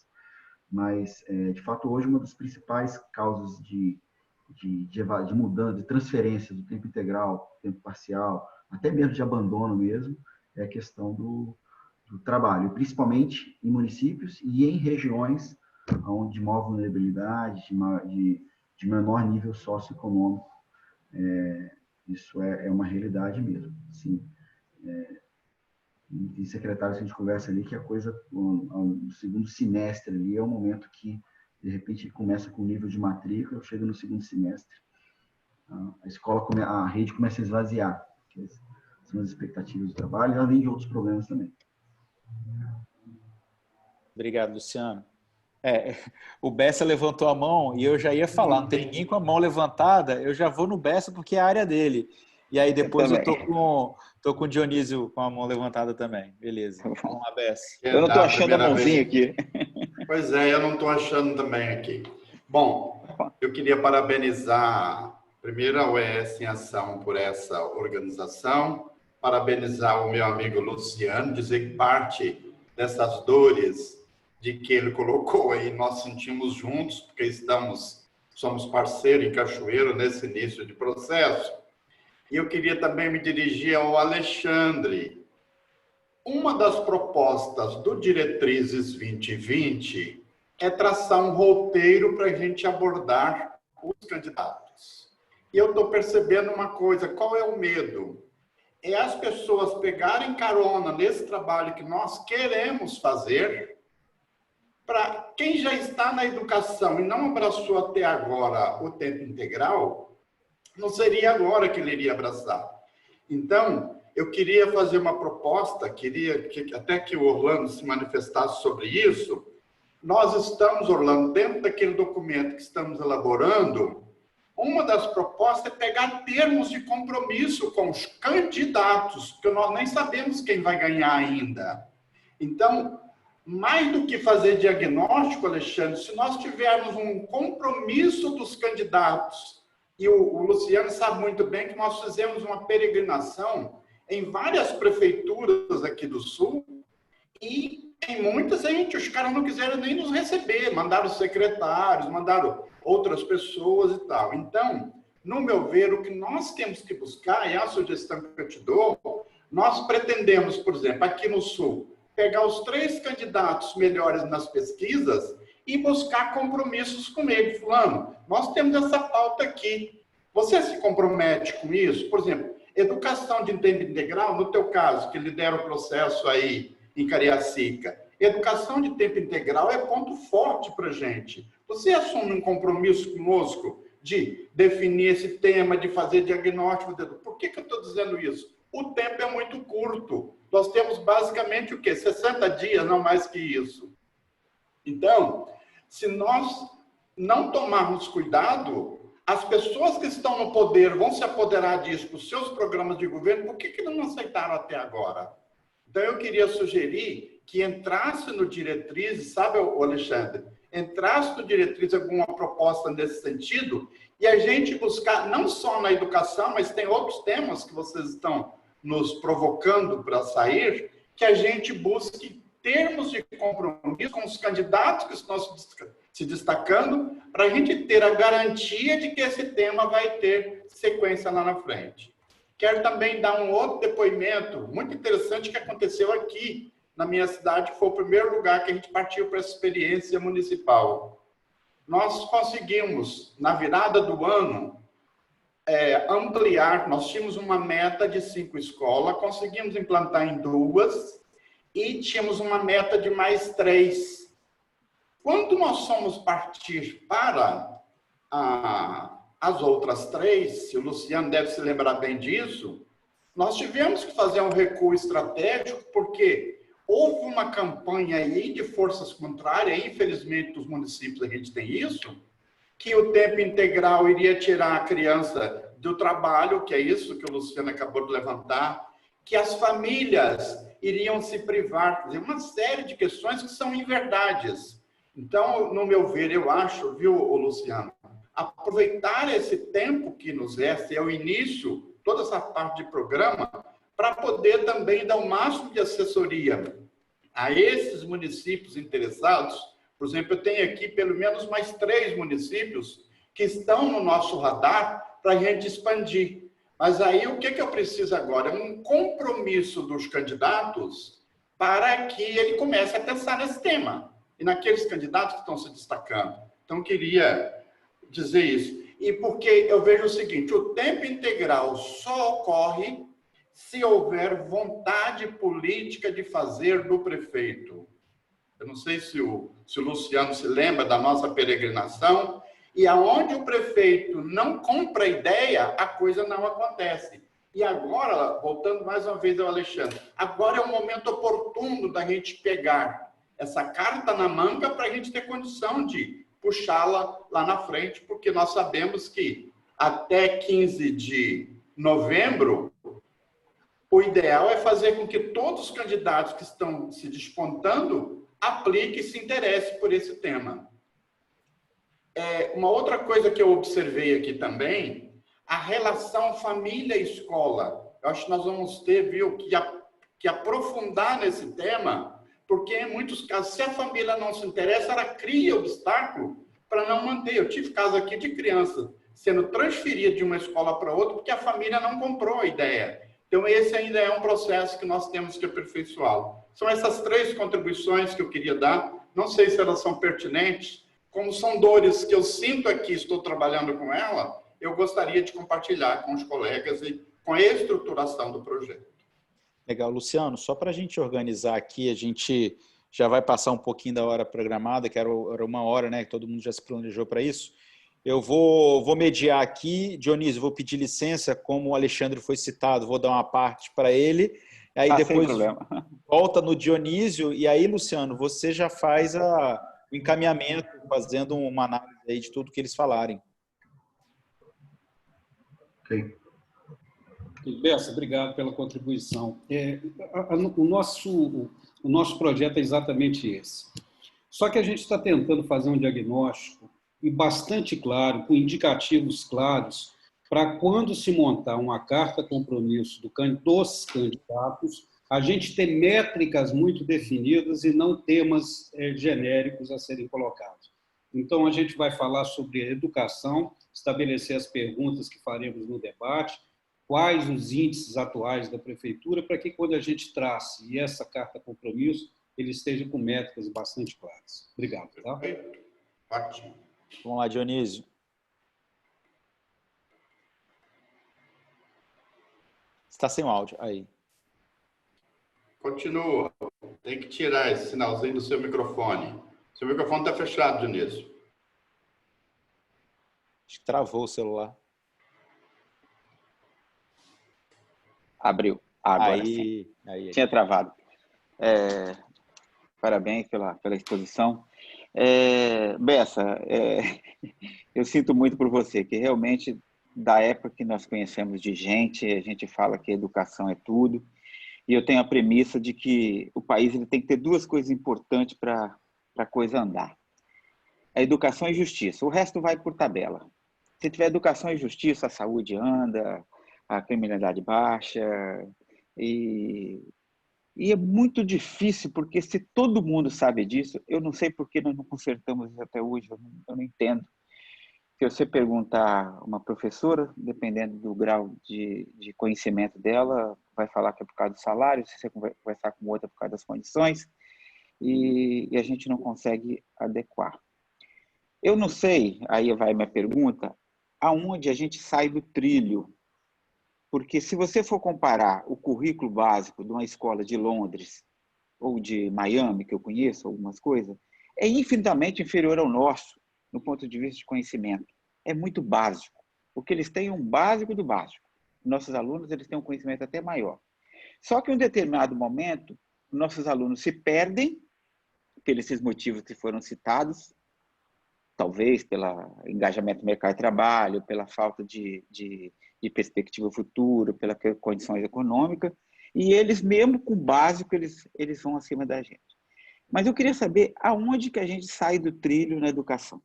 Mas, de fato, hoje, uma das principais causas de mudança, de transferência do tempo integral, tempo parcial, até mesmo de abandono mesmo, é a questão do trabalho, principalmente em municípios e em regiões onde de maior vulnerabilidade, de menor nível socioeconômico. Isso é uma realidade mesmo. Assim, tem secretários que a gente conversa ali que a coisa, no segundo semestre ali, é o momento que, de repente, começa com o nível de matrícula, chega no segundo semestre, a rede começa a esvaziar, que são as expectativas do trabalho, além de outros problemas também. Obrigado, Luciano. O Bessa levantou a mão e eu já ia falar, não tem ninguém com a mão levantada, eu já vou no Bessa porque é a área dele. E aí depois eu tô com o Dionísio com a mão levantada também. Beleza. Vamos lá, Bessa. Eu não estou achando a mãozinha aqui. Pois é, eu não estou achando também aqui. Bom, eu queria parabenizar primeiro a UES em Ação por essa organização, parabenizar o meu amigo Luciano, dizer que parte dessas dores de que ele colocou aí, nós sentimos juntos, porque somos parceiros em Cachoeiro nesse início de processo. E eu queria também me dirigir ao Alexandre. Uma das propostas do Diretrizes 2020 é traçar um roteiro para a gente abordar os candidatos. E eu estou percebendo uma coisa, qual é o medo? É as pessoas pegarem carona nesse trabalho que nós queremos fazer. Para quem já está na educação e não abraçou até agora o tempo integral, não seria agora que ele iria abraçar. Então, eu queria fazer uma proposta, queria até que o Orlando se manifestasse sobre isso, nós estamos, Orlando, dentro daquele documento que estamos elaborando, uma das propostas é pegar termos de compromisso com os candidatos, porque nós nem sabemos quem vai ganhar ainda. Então, mais do que fazer diagnóstico, Alexandre, se nós tivermos um compromisso dos candidatos, e o Luciano sabe muito bem que nós fizemos uma peregrinação em várias prefeituras aqui do Sul, e em muitas, os caras não quiseram nem nos receber, mandaram secretários, mandaram outras pessoas e tal. Então, no meu ver, o que nós temos que buscar, é a sugestão que eu te dou, nós pretendemos, por exemplo, aqui no Sul, pegar os 3 candidatos melhores nas pesquisas e buscar compromissos com eles. Fulano, nós temos essa pauta aqui. Você se compromete com isso? Por exemplo, educação de tempo integral, no teu caso, que lidera o processo aí em Cariacica, educação de tempo integral é ponto forte para a gente. Você assume um compromisso conosco de definir esse tema, de fazer diagnóstico? Por que eu estou dizendo isso? O tempo é muito curto. Nós temos basicamente o quê? 60 dias, não mais que isso. Então, se nós não tomarmos cuidado, as pessoas que estão no poder vão se apoderar disso para os seus programas de governo. Por que não aceitaram até agora? Então, eu queria sugerir que entrasse no diretriz, sabe, Alexandre? Entrasse no diretriz alguma proposta nesse sentido e a gente buscar, não só na educação, mas tem outros temas que vocês estão nos provocando para sair, que a gente busque termos de compromisso com os candidatos que estão se destacando, para a gente ter a garantia de que esse tema vai ter sequência lá na frente. Quero também dar um outro depoimento muito interessante que aconteceu aqui na minha cidade, que foi o primeiro lugar que a gente partiu para essa experiência municipal. Nós conseguimos, na virada do ano, ampliar, nós tínhamos uma meta de 5 escolas, conseguimos implantar em 2 e tínhamos uma meta de mais 3. Quando nós fomos partir para as outras 3, se o Luciano deve se lembrar bem disso, nós tivemos que fazer um recuo estratégico, porque houve uma campanha aí de forças contrárias, infelizmente nos municípios a gente tem isso, que o tempo integral iria tirar a criança do trabalho, que é isso que o Luciano acabou de levantar, que as famílias iriam se privar, quer dizer, uma série de questões que são inverdades. Então, no meu ver, eu acho, viu, Luciano, aproveitar esse tempo que nos resta, é o início, toda essa parte de programa, para poder também dar o máximo de assessoria a esses municípios interessados. Por exemplo, eu tenho aqui pelo menos mais 3 municípios que estão no nosso radar para a gente expandir. Mas aí o que eu preciso agora? É um compromisso dos candidatos para que ele comece a pensar nesse tema e naqueles candidatos que estão se destacando. Então, eu queria dizer isso. E porque eu vejo o seguinte, o tempo integral só ocorre se houver vontade política de fazer do prefeito. Eu não sei se o Luciano se lembra da nossa peregrinação, e aonde o prefeito não compra a ideia, a coisa não acontece. E agora, voltando mais uma vez ao Alexandre, agora é o momento oportuno da gente pegar essa carta na manga para a gente ter condição de puxá-la lá na frente, porque nós sabemos que até 15 de novembro, o ideal é fazer com que todos os candidatos que estão se despontando apliquem e se interessem por esse tema. Uma outra coisa que eu observei aqui também, a relação família-escola. Eu acho que nós vamos ter, que aprofundar nesse tema, porque em muitos casos, se a família não se interessa, ela cria obstáculo para não manter. Eu tive casos aqui de criança sendo transferida de uma escola para outra porque a família não comprou a ideia. Então, esse ainda é um processo que nós temos que aperfeiçoá-lo. São essas 3 contribuições que eu queria dar. Não sei se elas são pertinentes. Como são dores que eu sinto aqui, estou trabalhando com ela, eu gostaria de compartilhar com os colegas e com a estruturação do projeto. Legal, Luciano, só para a gente organizar aqui, a gente já vai passar um pouquinho da hora programada, que era 1 hora, né? Que todo mundo já se planejou para isso. Eu vou mediar aqui. Dionísio, vou pedir licença, como o Alexandre foi citado, vou dar uma parte para ele. Aí depois volta no Dionísio, e aí, Luciano, você já faz o encaminhamento, fazendo uma análise aí de tudo que eles falarem. Ok. Bessa, obrigado pela contribuição. O nosso projeto é exatamente esse. Só que a gente está tentando fazer um diagnóstico e bastante claro, com indicativos claros, para quando se montar uma carta compromisso dos candidatos, a gente ter métricas muito definidas e não temas genéricos a serem colocados. Então, a gente vai falar sobre educação, estabelecer as perguntas que faremos no debate, quais os índices atuais da prefeitura, para que, quando a gente trace essa carta compromisso, ele esteja com métricas bastante claras. Obrigado. Tá? Ótimo. Vamos lá, Dionísio. Está sem áudio. Aí. Continua. Tem que tirar esse sinalzinho do seu microfone. Seu microfone está fechado, Dionísio. Acho que travou o celular. Abriu. Agora Aí, sim. aí. Tinha travado. Parabéns pela exposição. Bessa, eu sinto muito por você, que realmente, da época que nós conhecemos de gente, a gente fala que educação é tudo, e eu tenho a premissa de que o país ele tem que ter duas coisas importantes para a coisa andar. A educação e justiça. O resto vai por tabela. Se tiver educação e justiça, a saúde anda, a criminalidade baixa, e é muito difícil, porque se todo mundo sabe disso, eu não sei por que nós não consertamos isso até hoje, eu não entendo. Se você perguntar uma professora, dependendo do grau de conhecimento dela, vai falar que é por causa do salário, se você conversar com outra por causa das condições, e a gente não consegue adequar. Eu não sei, aí vai minha pergunta, aonde a gente sai do trilho. Porque se você for comparar o currículo básico de uma escola de Londres ou de Miami, que eu conheço algumas coisas, é infinitamente inferior ao nosso, no ponto de vista de conhecimento. É muito básico. Porque eles têm um básico do básico. Nossos alunos eles têm um conhecimento até maior. Só que em um determinado momento, nossos alunos se perdem, por esses motivos que foram citados, talvez pelo engajamento no mercado de trabalho, pela falta de perspectiva futura, pelas condições econômicas, e eles, mesmo com o básico, eles vão acima da gente. Mas eu queria saber aonde que a gente sai do trilho na educação.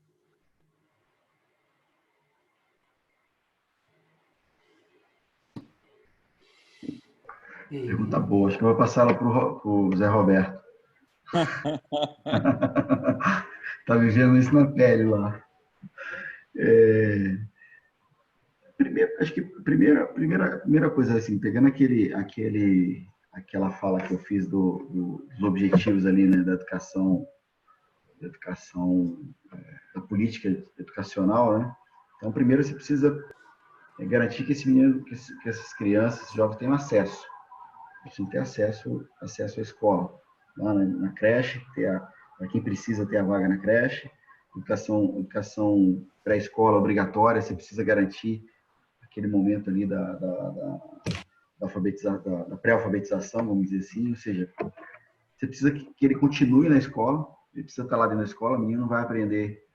Pergunta boa. Acho que eu vou passar ela para o Zé Roberto. Está vivendo isso na pele lá. Acho que primeira coisa, assim, pegando aquela fala que eu fiz dos objetivos ali, né, da educação, da política educacional, né? Então, primeiro você precisa garantir que que essas crianças, esses jovens tenham acesso. Precisam ter acesso à escola. Lá na creche, para quem precisa ter a vaga na creche, educação pré-escola obrigatória, você precisa garantir aquele momento ali da pré-alfabetização, vamos dizer assim, ou seja, você precisa que ele continue na escola, ele precisa estar lá dentro da escola, o menino não vai aprender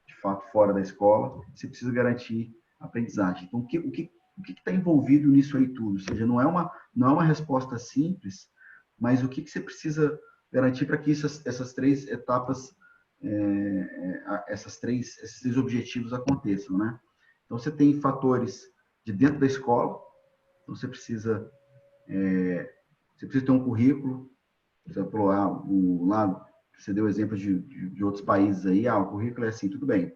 de fato fora da escola, você precisa garantir a aprendizagem. Então, o que está envolvido nisso aí tudo? Ou seja, não é uma resposta simples, mas o que você precisa garantir para que essas três etapas, esses três objetivos aconteçam, né? Então, você tem fatores de dentro da escola, então você precisa ter um currículo, por exemplo, lá você deu exemplo de outros países aí, o currículo é assim, tudo bem,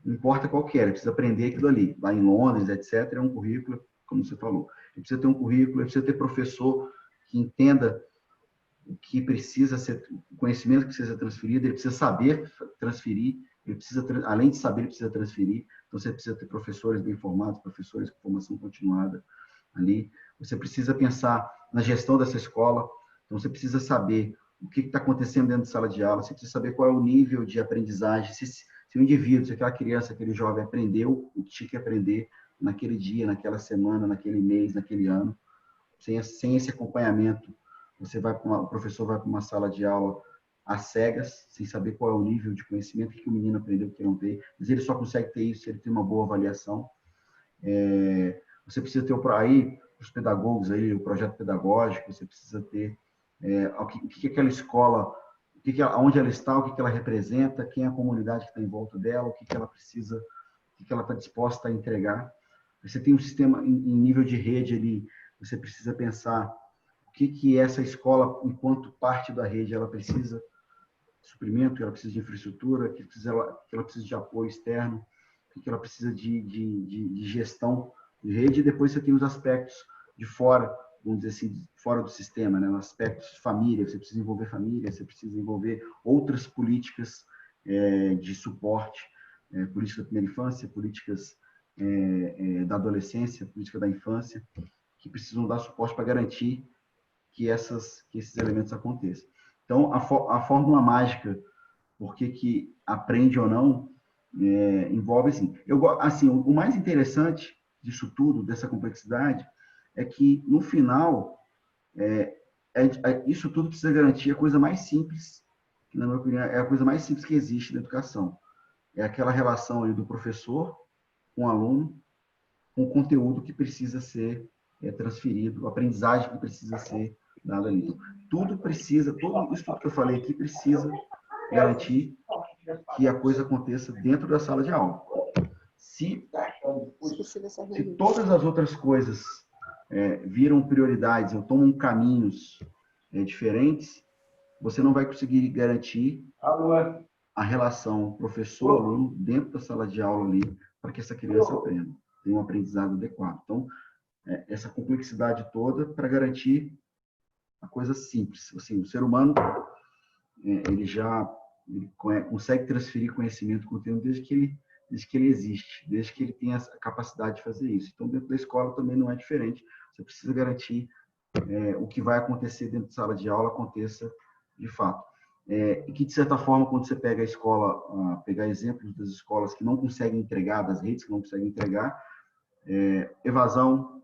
não importa qual que é, ele precisa aprender aquilo ali, lá em Londres, etc., é um currículo, como você falou, ele precisa ter um currículo, ele precisa ter professor que entenda o que precisa ser, o conhecimento que precisa ser transferido, ele precisa saber transferir, além de saber, ele precisa transferir. Então, você precisa ter professores bem formados, professores com formação continuada ali. Você precisa pensar na gestão dessa escola. Então, você precisa saber o que está acontecendo dentro da sala de aula. Você precisa saber qual é o nível de aprendizagem. Se o indivíduo, se aquela criança, aquele jovem aprendeu o que tinha que aprender naquele dia, naquela semana, naquele mês, naquele ano. Sem esse acompanhamento, o professor vai para uma sala de aula às cegas, sem saber qual é o nível de conhecimento que o menino aprendeu, que não tem, mas ele só consegue ter isso se ele tem uma boa avaliação. Você precisa ter aí, os pedagogos aí, o projeto pedagógico, você precisa ter o que aquela escola, onde ela está, o que ela representa, quem é a comunidade que está em volta dela, o que ela precisa, o que ela está disposta a entregar. Você tem um sistema em nível de rede ali, você precisa pensar o que essa escola, enquanto parte da rede, ela precisa de suprimento, ela precisa de infraestrutura, que ela precisa de apoio externo, que ela precisa de gestão de rede, e depois você tem os aspectos de fora, vamos dizer assim, fora do sistema, né? Os aspectos de família, você precisa envolver família, você precisa envolver outras políticas de suporte, política da primeira infância, políticas da adolescência, política da infância, que precisam dar suporte para garantir que esses elementos aconteçam. Então, a fórmula mágica, por que aprende ou não, envolve assim, o mais interessante disso tudo, dessa complexidade, é que no final isso tudo precisa garantir a coisa mais simples, que na minha opinião é a coisa mais simples que existe na educação, é aquela relação aí do professor com o aluno, com o conteúdo que precisa ser transferido, a aprendizagem que precisa ser dada ali. Então, tudo isso que eu falei aqui precisa garantir que a coisa aconteça dentro da sala de aula. Se todas as outras coisas viram prioridades ou tomam caminhos diferentes, você não vai conseguir garantir a relação professor-aluno dentro da sala de aula ali, para que essa criança aprenda, tenha um aprendizado adequado. Então, essa complexidade toda para garantir a coisa simples. Assim, o ser humano, ele consegue transferir conhecimento, conteúdo desde que ele existe, desde que ele tenha a capacidade de fazer isso. Então, dentro da escola também não é diferente. Você precisa garantir o que vai acontecer dentro da sala de aula aconteça de fato. E que, de certa forma, quando você pega a escola, pegar exemplos das escolas que não conseguem entregar, das redes que não conseguem entregar, evasão,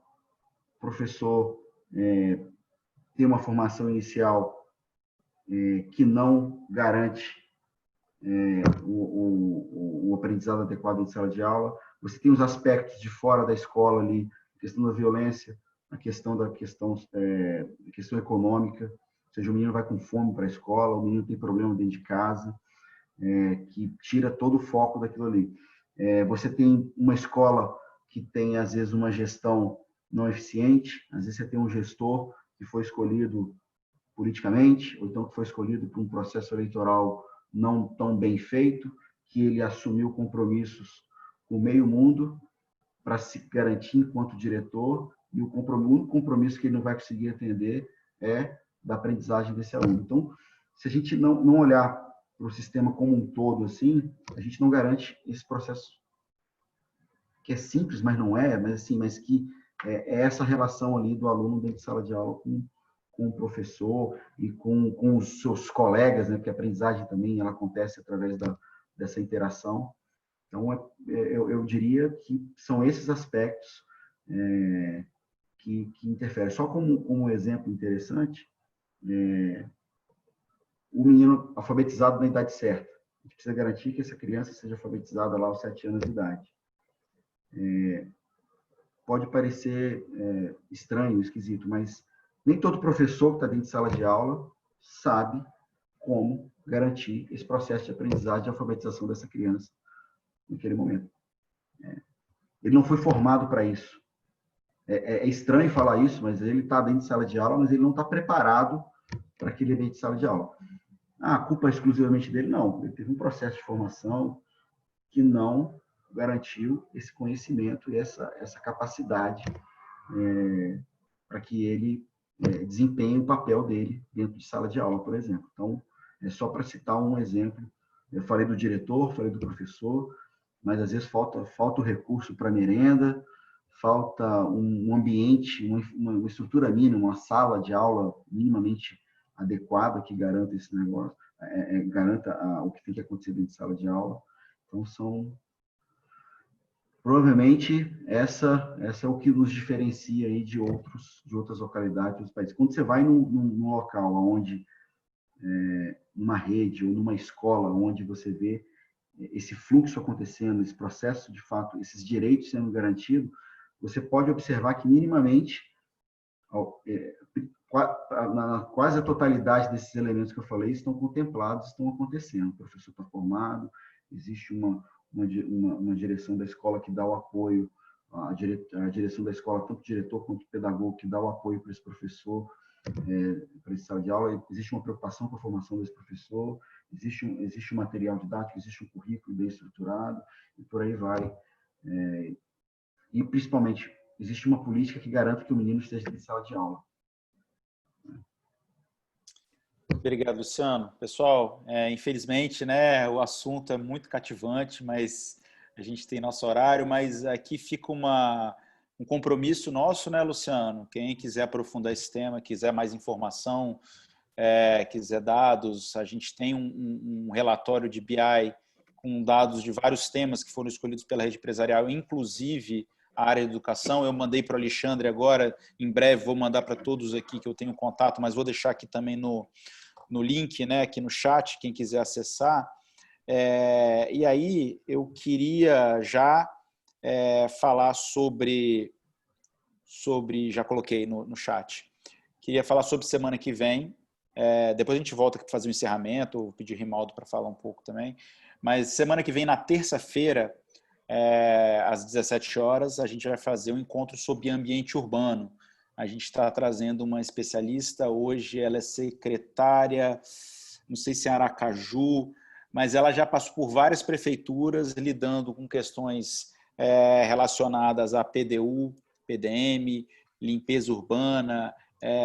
professor ter uma formação inicial que não garante o aprendizado adequado em sala de aula. Você tem os aspectos de fora da escola ali, a questão da violência, a questão econômica, ou seja, o menino vai com fome para a escola, o menino tem problema dentro de casa, que tira todo o foco daquilo ali. Você tem uma escola que tem, às vezes, uma gestão não eficiente, às vezes você tem um gestor que foi escolhido politicamente, ou então que foi escolhido por um processo eleitoral não tão bem feito, que ele assumiu compromissos com o meio mundo para se garantir enquanto diretor, e o único compromisso que ele não vai conseguir atender é da aprendizagem desse aluno. Então, se a gente não olhar para o sistema como um todo, assim, a gente não garante esse processo que é simples, mas não é, mas que é essa relação ali do aluno dentro de sala de aula com o professor e com os seus colegas, né? Porque a aprendizagem também ela acontece através dessa interação. Então, eu diria que são esses aspectos que interferem. Só como um exemplo interessante, o menino alfabetizado na idade certa. A gente precisa garantir que essa criança seja alfabetizada lá aos 7 anos de idade. Pode parecer estranho, esquisito, mas nem todo professor que está dentro de sala de aula sabe como garantir esse processo de aprendizagem e alfabetização dessa criança naquele momento. Ele não foi formado para isso. É estranho falar isso, mas ele está dentro de sala de aula, mas ele não está preparado para aquele ambiente de sala de aula. A culpa é exclusivamente dele? Não. Ele teve um processo de formação que não garantiu esse conhecimento e essa capacidade para que ele desempenhe o papel dele dentro de sala de aula, por exemplo. Então, só para citar um exemplo, eu falei do diretor, falei do professor, mas às vezes falta o recurso para merenda, falta um ambiente, uma estrutura mínima, uma sala de aula minimamente adequada que garanta esse negócio, garanta o que tem que acontecer dentro de sala de aula. Então, provavelmente, essa é o que nos diferencia aí de outras localidades, de outros países. Quando você vai num local onde numa rede ou numa escola onde você vê esse fluxo acontecendo, esse processo de fato, esses direitos sendo garantidos, você pode observar que minimamente quase a totalidade desses elementos que eu falei estão contemplados, estão acontecendo. O professor está formado, existe uma direção da escola que dá o apoio, a direção da escola, tanto o diretor quanto o pedagogo, que dá o apoio para esse professor, para esse sala de aula. Existe uma preocupação com a formação desse professor, existe um material didático, existe um currículo bem estruturado, e por aí vai. E, principalmente, existe uma política que garante que o menino esteja em sala de aula. Obrigado, Luciano. Pessoal, infelizmente, né, o assunto é muito cativante, mas a gente tem nosso horário, mas aqui fica um compromisso nosso, né, Luciano? Quem quiser aprofundar esse tema, quiser mais informação, quiser dados, a gente tem um relatório de BI com dados de vários temas que foram escolhidos pela rede empresarial, inclusive a área de educação. Eu mandei para o Alexandre agora, em breve vou mandar para todos aqui que eu tenho contato, mas vou deixar aqui também no link, né, aqui no chat, quem quiser acessar. E aí eu queria já falar sobre, já coloquei no chat, queria falar sobre semana que vem, depois a gente volta aqui para fazer o encerramento, vou pedir o Rimaldo para falar um pouco também, mas semana que vem, na terça-feira, às 17 horas, a gente vai fazer um encontro sobre ambiente urbano. A gente está trazendo uma especialista, hoje ela é secretária, não sei se é Aracaju, mas ela já passou por várias prefeituras lidando com questões relacionadas a PDU, PDM, limpeza urbana,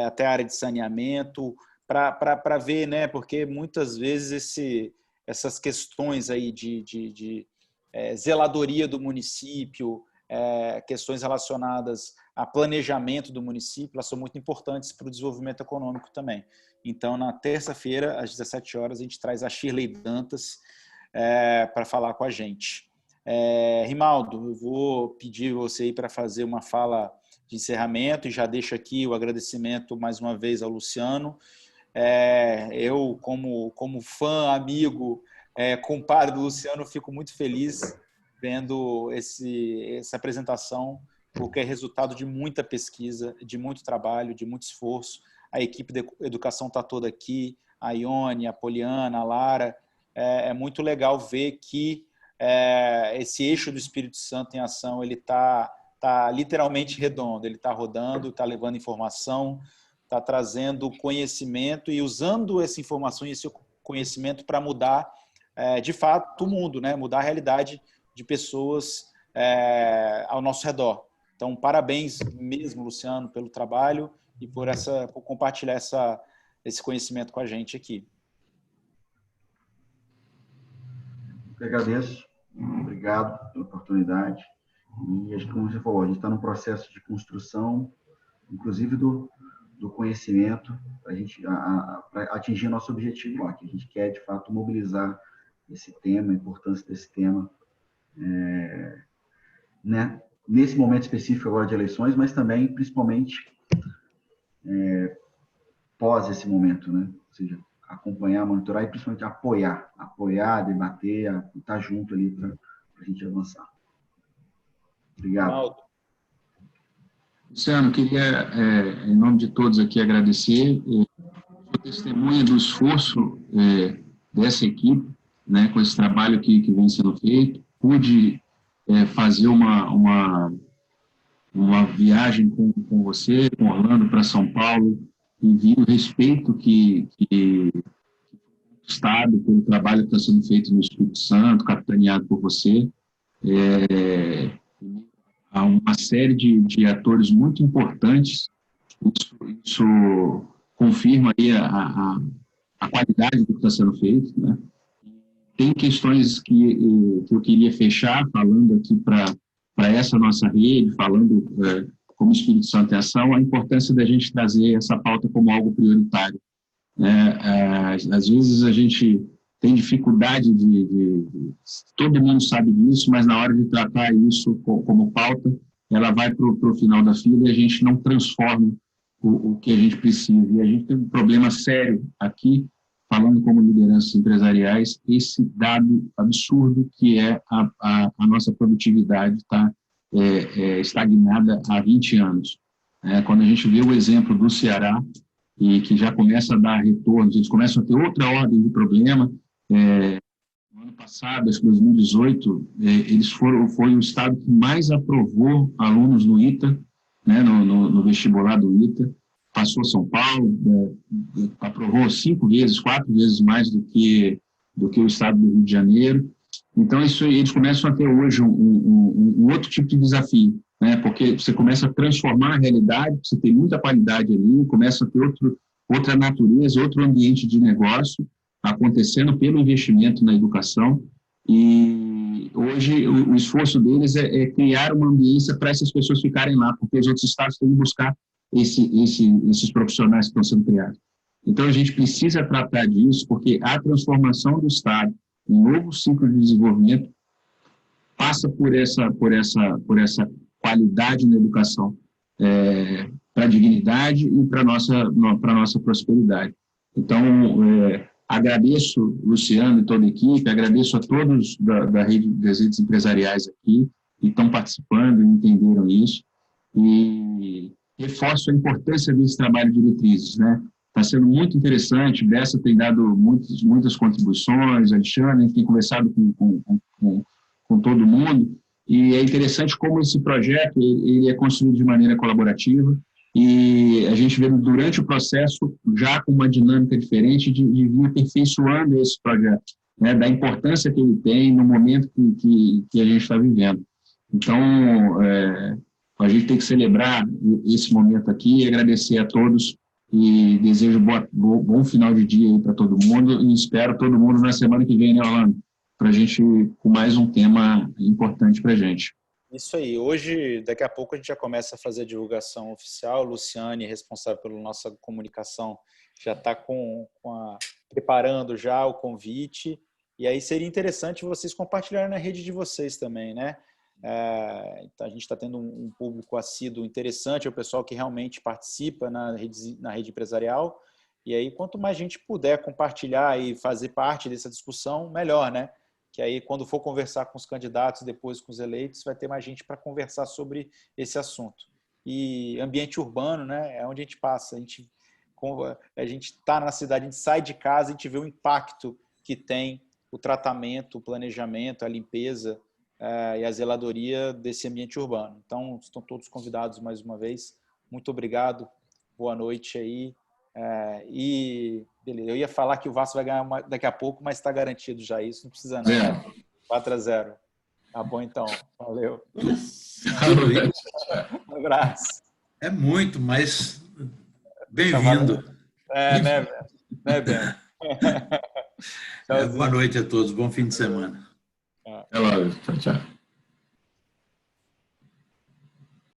até a área de saneamento, para ver, né, porque muitas vezes essas questões aí de zeladoria do município, questões relacionadas a planejamento do município, elas são muito importantes para o desenvolvimento econômico também. Então, na terça-feira, às 17 horas, a gente traz a Shirley Dantas para falar com a gente. Rimaldo, eu vou pedir você aí para fazer uma fala de encerramento e já deixo aqui o agradecimento mais uma vez ao Luciano. Eu, como fã, amigo, compadre do Luciano, fico muito feliz vendo essa apresentação, porque é resultado de muita pesquisa, de muito trabalho, de muito esforço. A equipe de educação está toda aqui, a Ione, a Poliana, a Lara. É muito legal ver que esse eixo do Espírito Santo em ação, ele está literalmente redondo, ele está rodando, está levando informação, está trazendo conhecimento e usando essa informação e esse conhecimento para mudar, de fato, o mundo, né? Mudar a realidade de pessoas ao nosso redor. Então, parabéns mesmo, Luciano, pelo trabalho e por compartilhar esse conhecimento com a gente aqui. Eu agradeço, obrigado pela oportunidade. E acho que, como você falou, a gente está num processo de construção, inclusive do conhecimento, para atingir nosso objetivo lá, que a gente quer, de fato, mobilizar esse tema, a importância desse tema, né? Nesse momento específico agora de eleições, mas também, principalmente, pós esse momento, né? Ou seja, acompanhar, monitorar e principalmente apoiar, debater, estar junto ali para a gente avançar. Obrigado. Luciano, queria, em nome de todos aqui, agradecer a testemunha do esforço dessa equipe, né, com esse trabalho que vem sendo feito. Pude fazer uma viagem com você, com Orlando, para São Paulo, e vi o respeito que o Estado, pelo trabalho que está sendo feito no Espírito Santo, capitaneado por você. Há uma série de atores muito importantes. Isso confirma aí a qualidade do que está sendo feito, né? Tem questões que eu queria fechar, falando aqui para essa nossa rede, falando como Espírito Santo em Ação, a importância da gente trazer essa pauta como algo prioritário, né? Às vezes a gente tem dificuldade todo mundo sabe disso, mas na hora de tratar isso como pauta, ela vai para o final da fila e a gente não transforma o que a gente precisa. E a gente tem um problema sério aqui, falando como lideranças empresariais, esse dado absurdo que é a nossa produtividade está estagnada há 20 anos. Quando a gente vê o exemplo do Ceará, e que já começa a dar retornos, eles começam a ter outra ordem de problema. No ano passado, acho que 2018, foi o estado que mais aprovou alunos no ITA, né, no vestibular do ITA. Passou São Paulo, aprovou 5 vezes, 4 vezes mais do que o estado do Rio de Janeiro. Então, eles começam a ter hoje um outro tipo de desafio, né? Porque você começa a transformar a realidade, você tem muita qualidade ali, começa a ter outra natureza, outro ambiente de negócio acontecendo pelo investimento na educação. E hoje o esforço deles é criar uma ambiência para essas pessoas ficarem lá, porque os outros estados têm que buscar esses profissionais que estão sendo criados. Então, a gente precisa tratar disso, porque a transformação do Estado, um novo ciclo de desenvolvimento, passa por essa qualidade na educação, para a dignidade e para a nossa prosperidade. Então, agradeço, Luciano e toda a equipe, agradeço a todos da rede das redes empresariais aqui, que estão participando e entenderam isso, e reforço a importância desse trabalho de diretrizes, né? Está sendo muito interessante, Bessa tem dado muitas contribuições, Alexandre, a gente tem conversado com todo mundo, e é interessante como esse projeto ele é construído de maneira colaborativa, e a gente vê durante o processo já com uma dinâmica diferente de vir aperfeiçoando esse projeto, né? Da importância que ele tem no momento que a gente está vivendo. Então, a gente tem que celebrar esse momento aqui e agradecer a todos e desejo bom final de dia aí para todo mundo e espero todo mundo na semana que vem, né, Orlando? Para a gente, com mais um tema importante para a gente. Isso aí. Hoje, daqui a pouco, a gente já começa a fazer a divulgação oficial. Luciane, responsável pela nossa comunicação, já está preparando já o convite. E aí seria interessante vocês compartilharem na rede de vocês também, né? Então a gente está tendo um público assíduo interessante, é o pessoal que realmente participa na rede empresarial, e aí quanto mais gente puder compartilhar e fazer parte dessa discussão, melhor, né? Que aí quando for conversar com os candidatos, depois com os eleitos, vai ter mais gente para conversar sobre esse assunto. E ambiente urbano, né? É onde a gente passa, a gente está na cidade, a gente sai de casa, a gente vê o impacto que tem o tratamento, o planejamento, a limpeza, e a zeladoria desse ambiente urbano. Então, estão todos convidados mais uma vez. Muito obrigado, boa noite aí. E beleza. Eu ia falar que o Vasco vai ganhar daqui a pouco, mas está garantido já isso, não precisa não. 4-0. Tá bom, então. Valeu. Um abraço. É muito, mas bem-vindo. Né, Ben? Boa noite a todos, bom fim de semana. Até logo. Tchau, tchau.